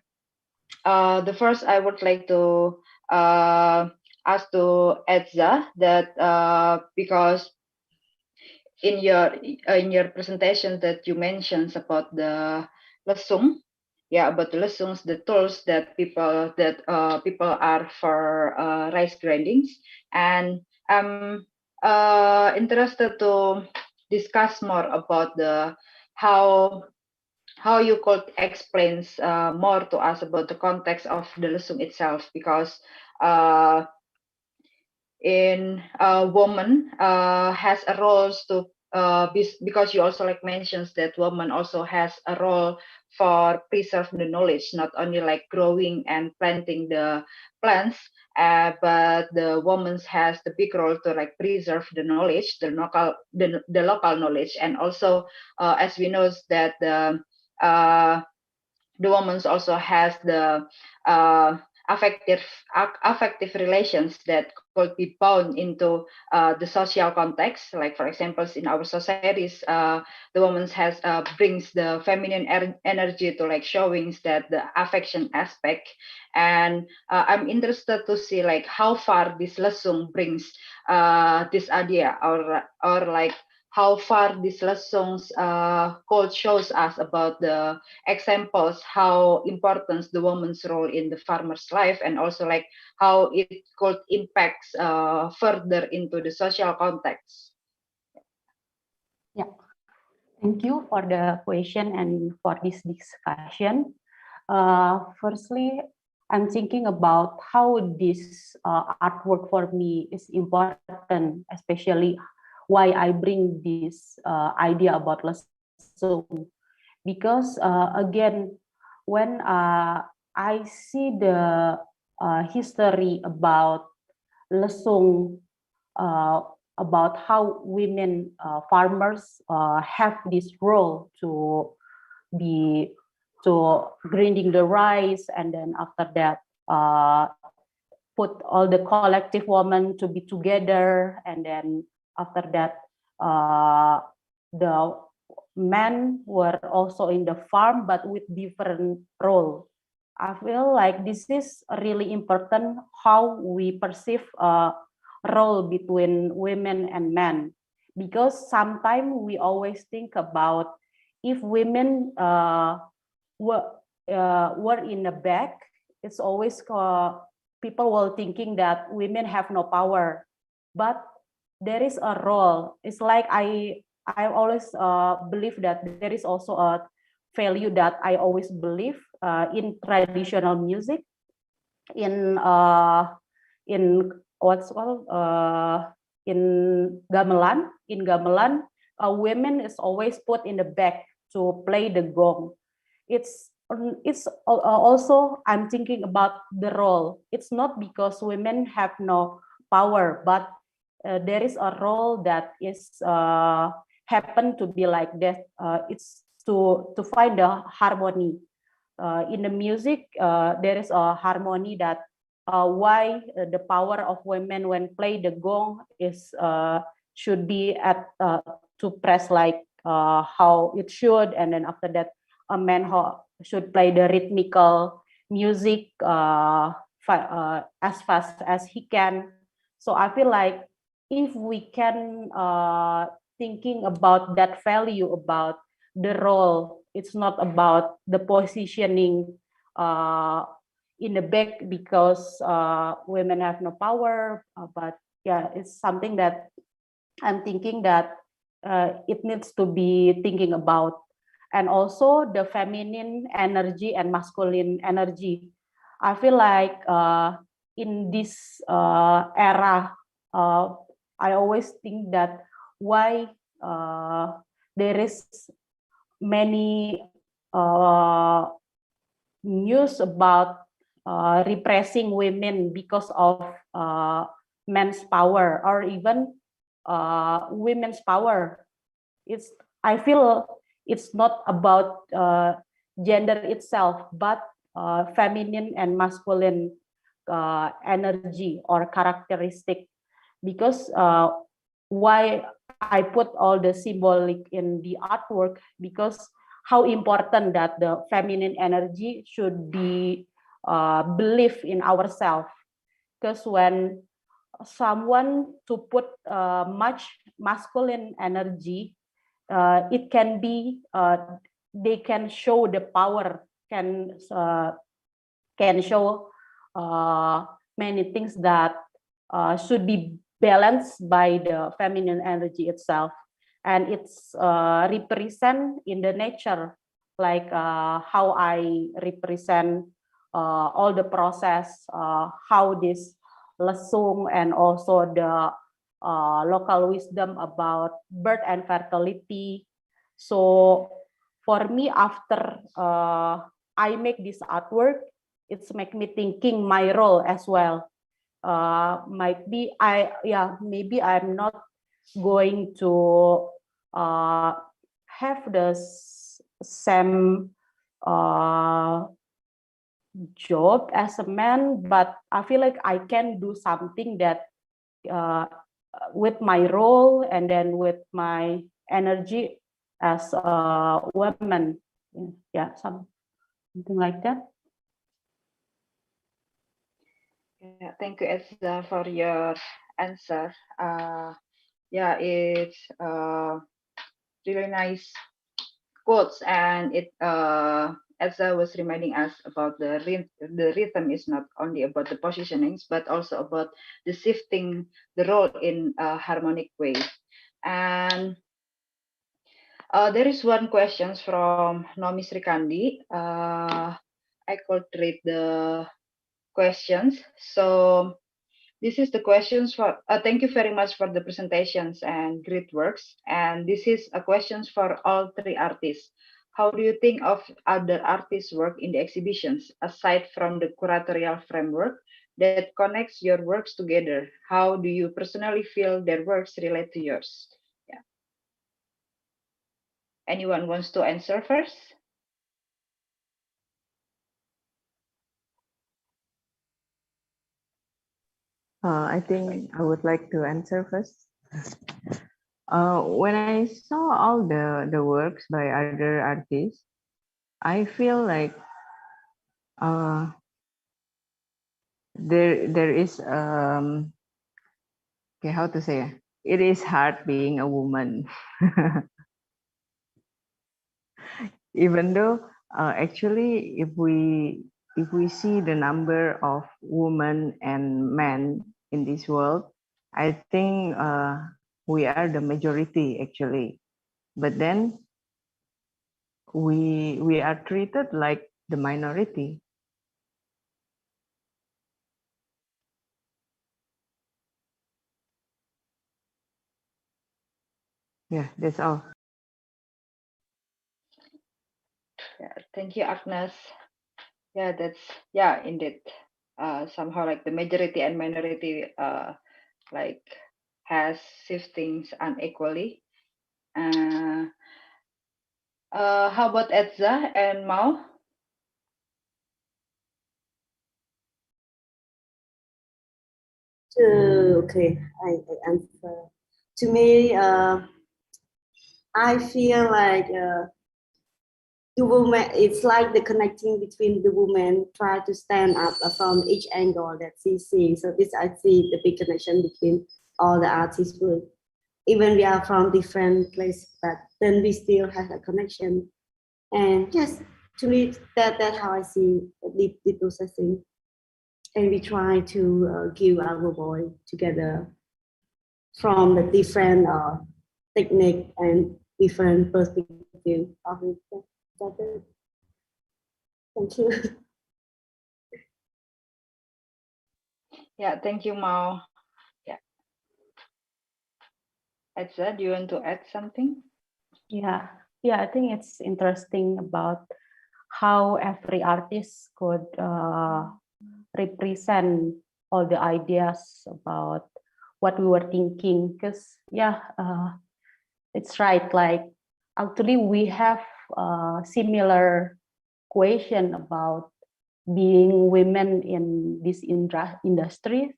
Speaker 4: the first I would like to ask to Edza that because in your presentation that you mentioned about the lesung, about the lesungs, the tools that people are for rice grindings, and I'm interested to discuss more about the how you could explain more to us about the context of the lesung itself, because in woman has a role to because you also like mentions that woman also has a role for preserve the knowledge, not only like growing and planting the plants, but the woman has the big role to like preserve the knowledge, the local knowledge. And also as we know that the woman also has the affective relations that could be bound into the social context. Like for example, in our societies, the woman has brings the feminine energy to like showing that the affection aspect. And I'm interested to see like how far this lesson brings this idea, or like how far these lessons code shows us about the examples, how important the woman's role in the farmer's life, and also like how it could impacts further into the social context.
Speaker 5: Yeah, thank you for the question and for this discussion. Firstly, I'm thinking about how this artwork for me is important, especially why I bring this idea about lesung. Because again, when I see the history about lesung, about how women farmers have this role to be to grinding the rice, and then after that put all the collective women to be together, and then after that the men were also in the farm but with different role. I feel like this is really important how we perceive role between women and men, because sometimes we always think about if women were in the back, it's always people will thinking that women have no power, but there is a role. It's like I always believe that there is also a value that I always believe in traditional music, in what's called in gamelan. In gamelan, women is always put in the back to play the gong. It's also I'm thinking about the role. It's not because women have no power, but there is a role that is happen to be like that. It's to find the harmony in the music. There is a harmony that why the power of women when play the gong is should be at to press like how it should, and then after that a man should play the rhythmical music as fast as he can. So I feel like if we can thinking about that value about the role, it's not about the positioning in the back because women have no power, but yeah, it's something that I'm thinking that it needs to be thinking about. And also the feminine energy and masculine energy. I feel like in this era, I always think that why there is many news about repressing women because of men's power or even women's power. I feel it's not about gender itself, but feminine and masculine energy or characteristic. Because why I put all the symbolic in the artwork, because how important that the feminine energy should be belief in ourselves. Because when someone to put much masculine energy, it can be they can show the power, can show many things that should be balanced by the feminine energy itself, and it's represent in the nature, like how I represent all the process, how this lesung and also the local wisdom about birth and fertility. So for me, after I make this artwork, it's make me thinking my role as well. Might be maybe I'm not going to have the same job as a man, but I feel like I can do something that with my role and then with my energy as a woman. Yeah, something like that.
Speaker 4: Yeah, thank you, Elsa, for your answer. Yeah, it's really nice quotes, and Elsa was reminding us about the rhythm is not only about the positionings, but also about the shifting the role in a harmonic way. And there is one question from Nomi Srikandi. I could read the questions. So this is the questions for, thank you very much for the presentations and great works. And this is a questions for all three artists. How do you think of other artists' work in the exhibitions, aside from the curatorial framework that connects your works together? How do you personally feel their works relate to yours? Yeah. Anyone wants to answer first?
Speaker 6: I think I would like to answer first. When I saw all the works by other artists, I feel like there is okay, how to say, it is hard being a woman. Even though actually if we see the number of women and men in this world, I think we are the majority actually, but then we are treated like the minority. Yeah, that's all.
Speaker 4: Yeah, thank you, Agnes. Yeah, yeah, indeed. Somehow like the majority and minority like has shiftings unequally. How about Edza and Mao?
Speaker 7: Okay, I answer. To me, I feel like the woman, it's like the connecting between the women try to stand up from each angle that she sees. So this, I see the big connection between all the artists' work. Even we are from different places, but then we still have a connection. And yes, to me, that's how I see the processing. And we try to give our voice together from the different technique and different perspective of it. That's it. Thank you.
Speaker 4: Yeah, thank you, Mao. Yeah. Edza, do you want to add something?
Speaker 5: Yeah, I think it's interesting about how every artist could represent all the ideas about what we were thinking. Because it's right. Like actually, we have similar question about being women in this industry.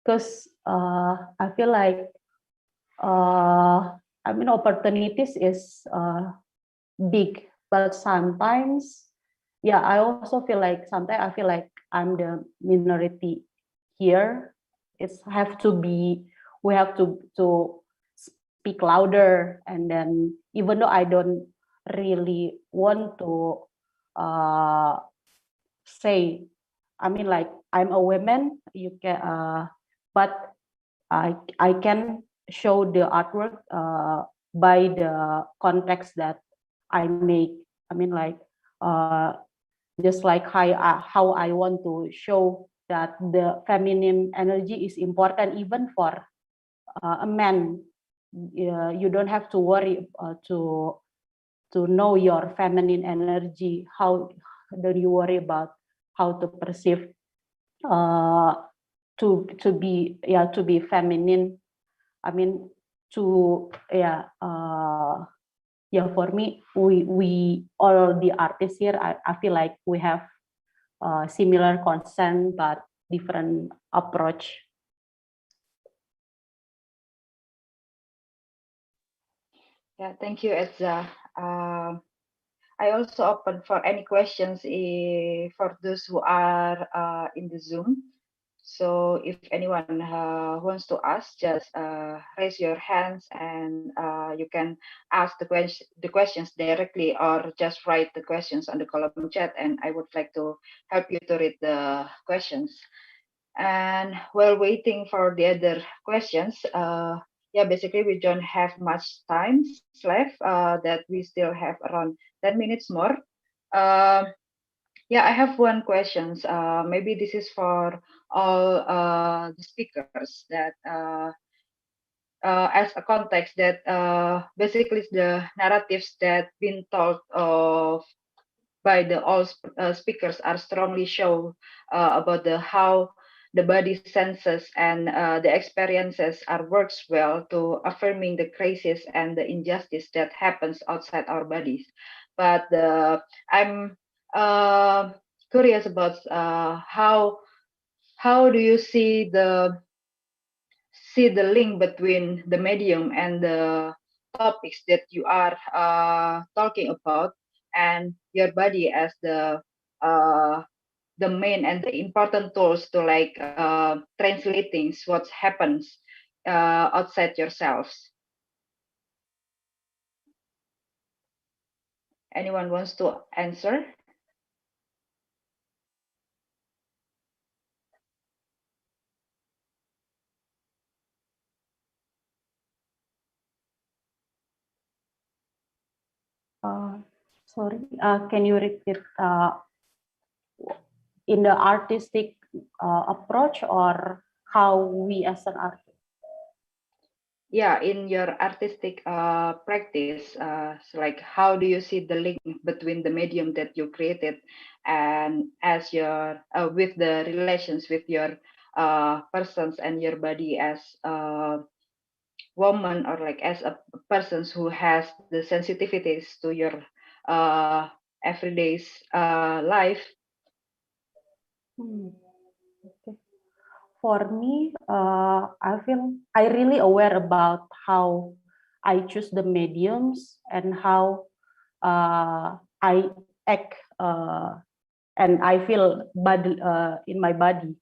Speaker 5: Because I feel like opportunities is big, but sometimes, I also feel like sometimes I feel like I'm the minority here. We have to speak louder, and then even though I don't really want to say, like I'm a woman, you can, but I can show the artwork by the context that I make. Just like how I want to show that the feminine energy is important even for a man. You don't have to worry to know your feminine energy. How don't you worry about how to perceive to be feminine? For me, we all the artists here, I feel like we have similar concern but different approach.
Speaker 4: Yeah, thank you, Edza. I also open for any questions for those who are in the Zoom. So if anyone wants to ask, just raise your hands and you can ask the questions directly or just write the questions on the column chat, and I would like to help you to read the questions. And while waiting for the other questions, yeah, basically we don't have much time left, that we still have around 10 minutes more. Yeah, I have one question. Maybe this is for all the speakers that as a context that basically the narratives that been told of by the all speakers are strongly show about the how the body senses and the experiences are works well to affirming the crisis and the injustice that happens outside our bodies. But I'm curious about how do you see the link between the medium and the topics that you are talking about, and your body as the main and the important tools to like translating what happens outside yourselves. Anyone wants to answer?
Speaker 5: Sorry, can you repeat in the artistic approach or how we as an artist?
Speaker 4: Yeah, in your artistic practice, so like how do you see the link between the medium that you created and as your with the relations with your persons and your body as a woman, or like as a persons who has the sensitivities to your everyday's life?
Speaker 5: Okay. For me, I feel I really aware about how I choose the mediums and how I act and I feel body in my body.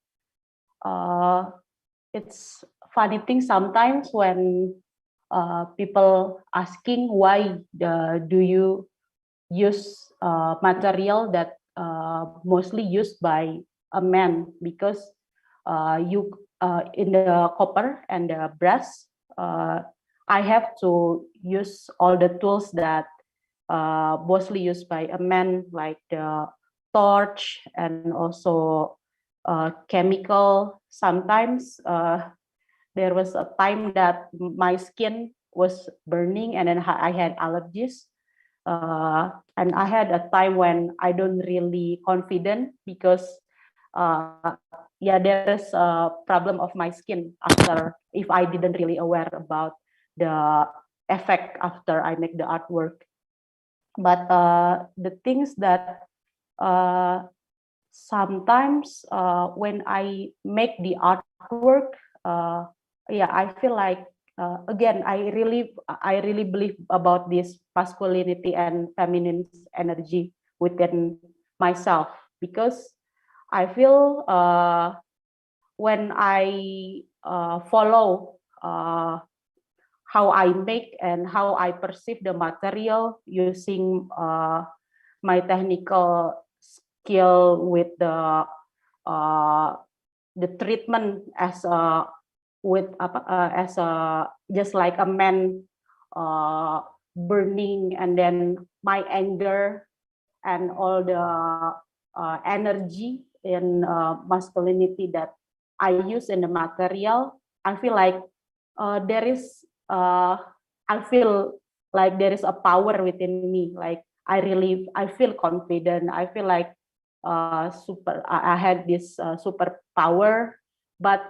Speaker 5: It's funny thing sometimes when people asking why do you use material that mostly used by a man, because you in the copper and the brass, I have to use all the tools that mostly used by a man, like the torch and also chemical. Sometimes there was a time that my skin was burning and then I had allergies. And I had a time when I don't really confident because yeah, there is a problem of my skin after if I didn't really aware about the effect after I make the artwork. But the things that sometimes when I make the artwork, yeah, I feel like again I really believe about this masculinity and feminine energy within myself, because I feel when I follow how I make and how I perceive the material using my technical skill with the treatment as a as a just like a man burning, and then my anger and all the energy in masculinity that I use in the material. I feel like there is I feel like there is a power within me. Like I feel confident. I feel like I had this super power, but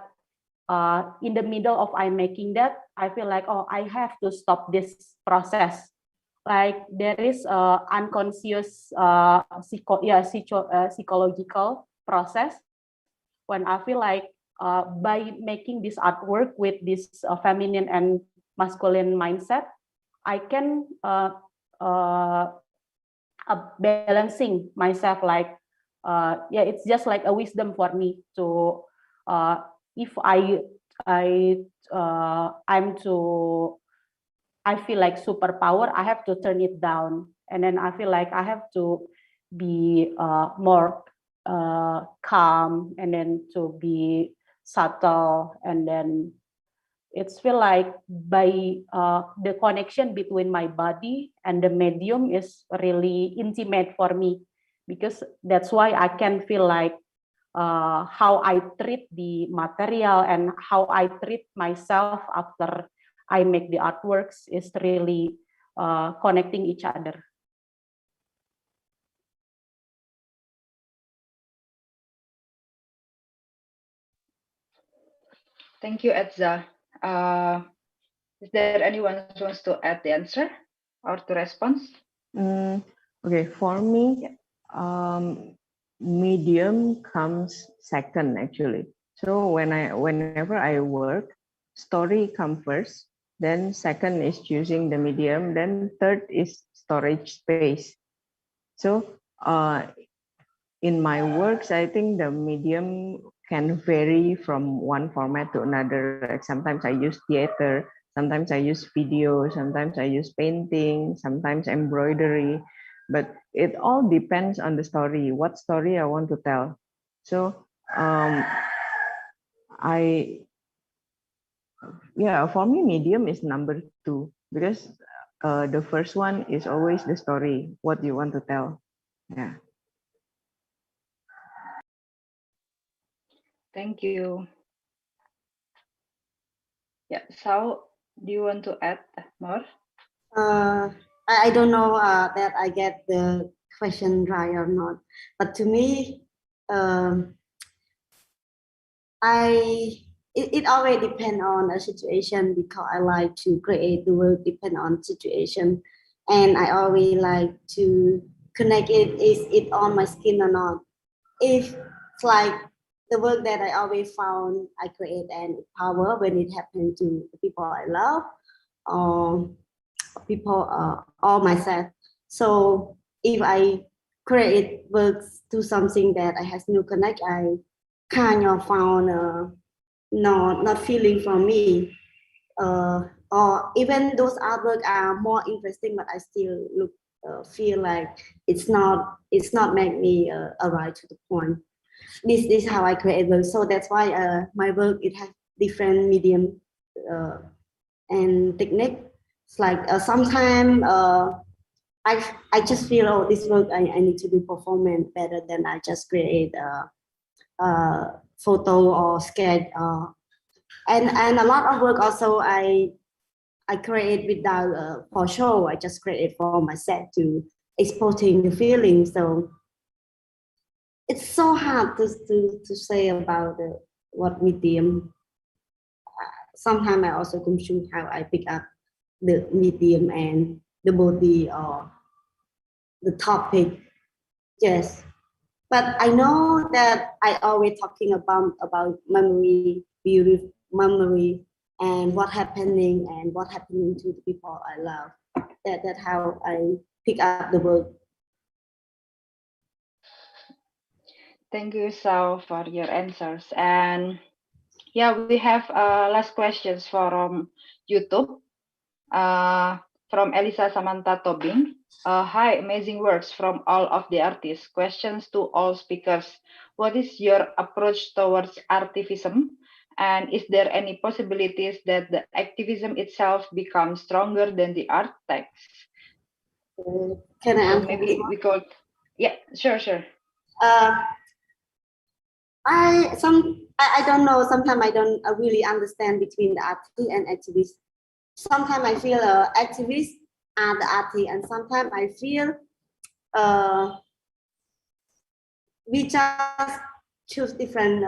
Speaker 5: in the middle of I making that, I feel like, oh, I have to stop this process like there is unconscious psychological process when I feel like by making this artwork with this feminine and masculine mindset, I can balancing myself, like it's just like a wisdom for me to if I feel like superpower, I have to turn it down, and then I feel like I have to be more calm, and then to be subtle, and then it's feel like by the connection between my body and the medium is really intimate for me, because that's why I can feel like how I treat the material and how I treat myself after I make the artworks is really connecting each other.
Speaker 4: Thank you, Edza. Is there anyone who wants to add the answer or to respond?
Speaker 6: Okay, for me, medium comes second actually. So whenever I work, story comes first, then second is choosing the medium, then third is storage space. So in my works, I think the medium can vary from one format to another. Like sometimes I use theater, sometimes I use video, sometimes I use painting, sometimes embroidery, but it all depends on the story, what story I want to tell. So for me, medium is number 2 because the first one is always the story, what you want to tell. Yeah.
Speaker 4: Thank you. Yeah, so do you want to add more?
Speaker 7: I don't know that I get the question right or not, but to me, it always depends on a situation, because I like to create the work depend on situation, and I always like to connect it, is it on my skin or not. If it's like the work that I always found I create and power when it happened to the people I love, or people or myself. So if I create works to something that I has no connect, I kind of found not feeling from me, or even those artwork are more interesting, but I still look feel like it's not make me arrive to the point. This is how I create work. So that's why my work, it has different medium and technique. It's like sometimes I just feel, oh, this work I need to do performance better than I just create a photo or sketch, and a lot of work also I create without for show. I just create for myself to exporting the feeling. So it's so hard to say about what medium. Sometimes I also confuse how I pick up the medium and the body or the topic. Yes, but I know that I always talking about memory, beauty, memory, and what happening to the people I love. That's how I pick up the word.
Speaker 4: Thank you, Sao, for your answers. And yeah, we have last questions from YouTube. From Elisa Samantha Tobing. Hi, amazing works from all of the artists. Questions to all speakers. What is your approach towards artivism? And is there any possibilities that the activism itself becomes stronger than the art text?
Speaker 7: Can I answer?
Speaker 4: Maybe we could, yeah, sure.
Speaker 7: I don't know. Sometimes I don't really understand between the artist and activist. Sometimes I feel activists are the artist, and sometimes I feel we just choose different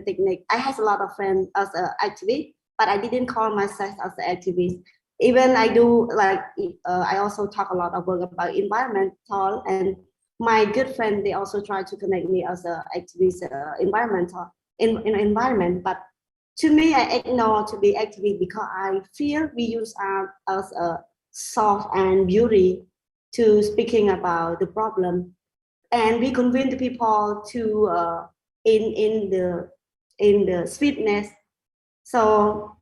Speaker 7: technique. I have a lot of friends as an activist, but I didn't call myself as an activist. even I do like I also talk a lot of work about environmental, and my good friend, they also try to connect me as a activist environmental in environment, but to me I ignore to be activist because I feel we use art as a soft and beauty to speaking about the problem, and we convince the people to in the sweetness. So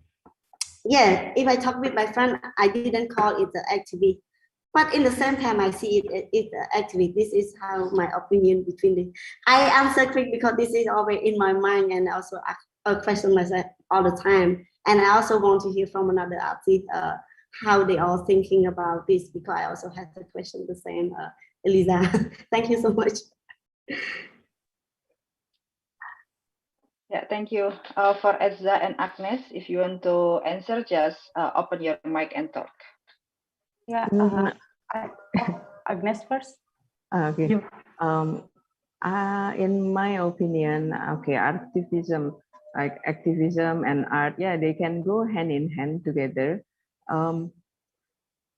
Speaker 7: yeah, if I talk with my friend, I didn't call it the activity, but in the same time, I see it's an activity. This is how my opinion between the. I answer quick because this is always in my mind, and also I question myself all the time. And I also want to hear from another artist how they are thinking about this, because I also have the question the same. Eliza, thank you so much.
Speaker 4: Yeah, thank you. For Ezra and Agnes, if you want to answer, just open your mic and talk.
Speaker 5: Yeah, Agnes first.
Speaker 6: Okay. In my opinion, okay, activism, like activism and art, yeah, they can go hand in hand together.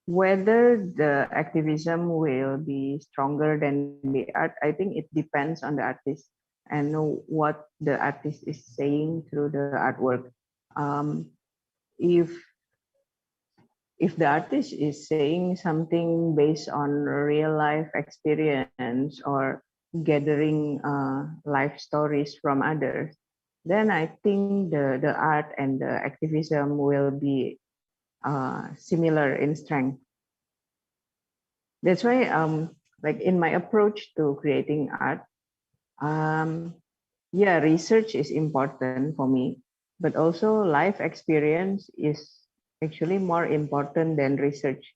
Speaker 6: Whether the activism will be stronger than the art, I think it depends on the artist and what the artist is saying through the artwork. If the artist is saying something based on real life experience or gathering life stories from others, then I think the art and the activism will be similar in strength. That's why like in my approach to creating art, yeah, research is important for me, but also life experience is actually more important than research.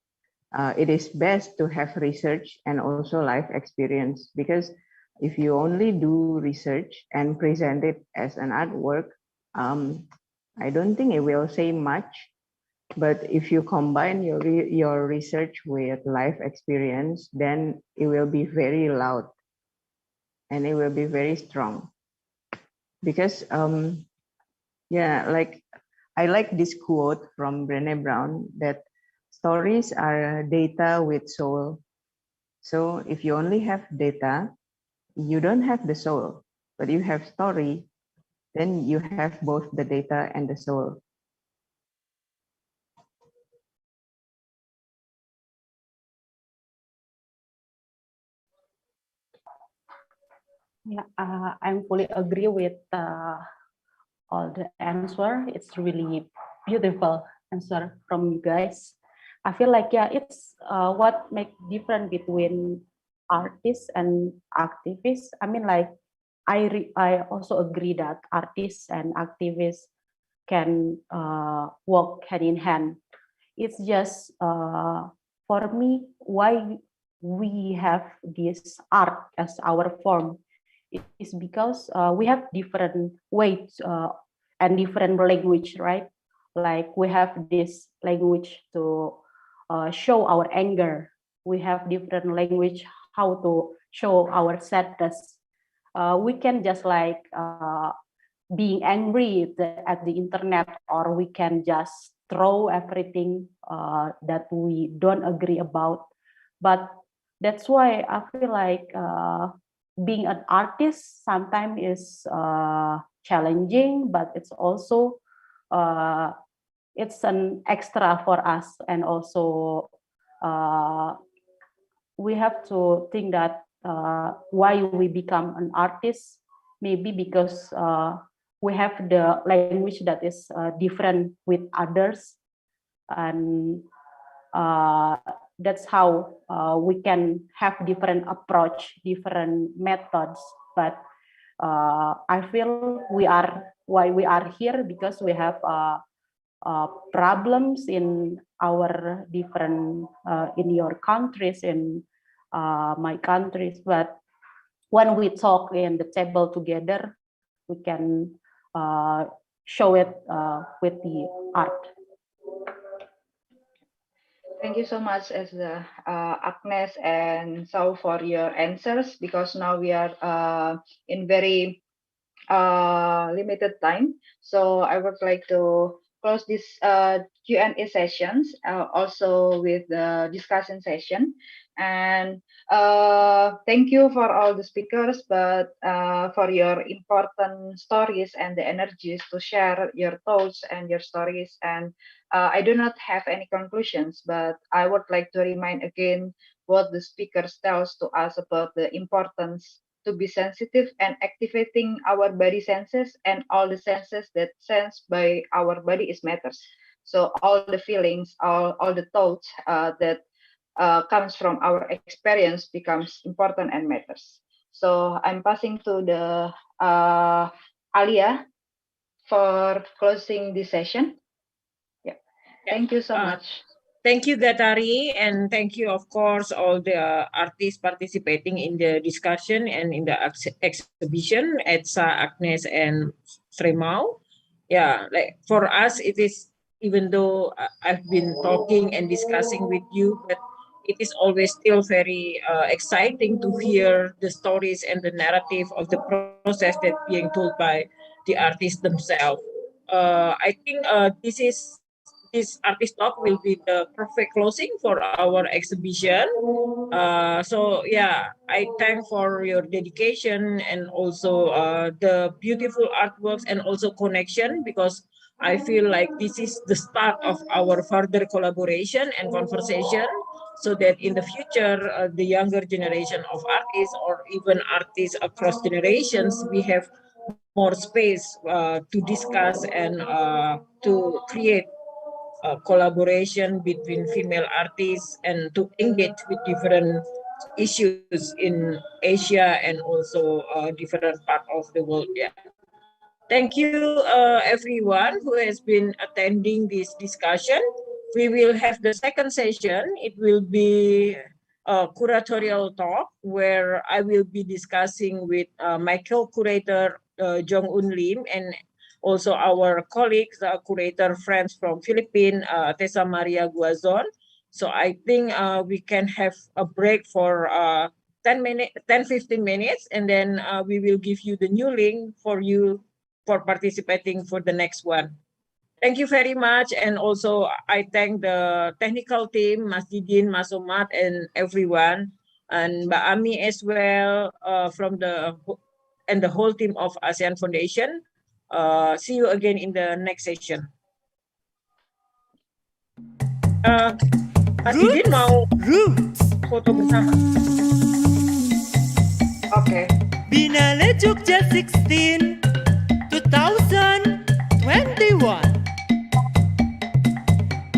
Speaker 6: It is best to have research and also life experience, because if you only do research and present it as an artwork, I don't think it will say much. But if you combine your research with life experience, then it will be very loud and it will be very strong. Because yeah, like I like this quote from Brené Brown that stories are data with soul. So if you only have data, you don't have the soul. But if you have story, then you have both the data and the soul.
Speaker 5: Yeah, I'm fully agree with all the answer. It's really beautiful answer from you guys. I feel like, yeah, it's what make different between artists and activists. I mean, like I also agree that artists and activists can work hand in hand. It's just for me why we have this art as our form is because we have different ways and different language, right? Like we have this language to show our anger. We have different language how to show our sadness. We can just like being angry at the internet, or we can just throw everything that we don't agree about. But that's why I feel like being an artist sometimes is challenging, but it's also it's an extra for us. And also we have to think that why we become an artist, maybe because we have the language that is different with others, and that's how we can have different approach, different methods. But I feel why we are here because we have problems in our different in your countries, in my countries. But when we talk in the table together, we can show it with the art.
Speaker 4: Thank you so much, Agnes and Sao, for your answers, because now we are in very limited time. So I would like to close this Q&A sessions, also with the discussion session. And thank you for all the speakers, but for your important stories and the energies to share your thoughts and your stories. And I do not have any conclusions, but I would like to remind again what the speakers tells to us about the importance to be sensitive and activating our body senses, and all the senses that sense by our body is matters. So all the feelings, all the thoughts that comes from our experience becomes important and matters. So I'm passing to the Alia for closing this session. Yeah, thank you so much.
Speaker 1: Thank you, Gatari, and thank you, of course, all the artists participating in the discussion and in the exhibition, Etsa, Agnes, and Sremau. Yeah, like for us, it is, even though I've been talking and discussing with you, but it is always still very exciting to hear the stories and the narrative of the process that being told by the artists themselves. I think this artist talk will be the perfect closing for our exhibition. So yeah, I thank for your dedication and also the beautiful artworks and also connection, because I feel like this is the start of our further collaboration and conversation, so that in the future, the younger generation of artists or even artists across generations, we have more space to discuss and to create collaboration between female artists and to engage with different issues in Asia and also different part of the world. Yeah. Thank you, everyone who has been attending this discussion. We will have the second session. It will be a curatorial talk where I will be discussing with my co-curator, Jong-Un Lim, and also our colleagues, curator friends from Philippines, Tessa Maria Guazon. So I think we can have a break for 10-15 minutes, and then we will give you the new link for you for participating for the next one. Thank you very much. And also I thank the technical team, Mas Didin, Mas Omad, and everyone, and Mbak Ami as well, from the whole team of ASEAN Foundation. See you again in the next session. Mas Didin mau foto bersama.
Speaker 4: Okay.
Speaker 2: Binale Jogja 16 2021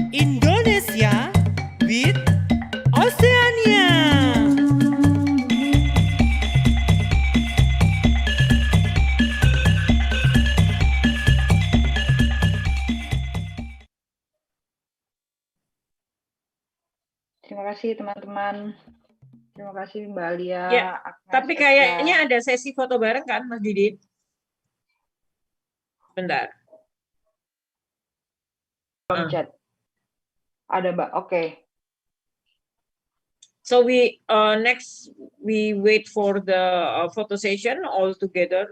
Speaker 2: Indonesia with Oceania.
Speaker 4: Terima kasih teman-teman. Terima kasih Mbak Alia.
Speaker 1: Ya,
Speaker 4: Agnes,
Speaker 1: tapi kayaknya ada sesi foto bareng kan, Mas Didin? Bentar.
Speaker 4: Chat. Ada Mbak. Okay.
Speaker 1: So we next we wait for the photo session all together.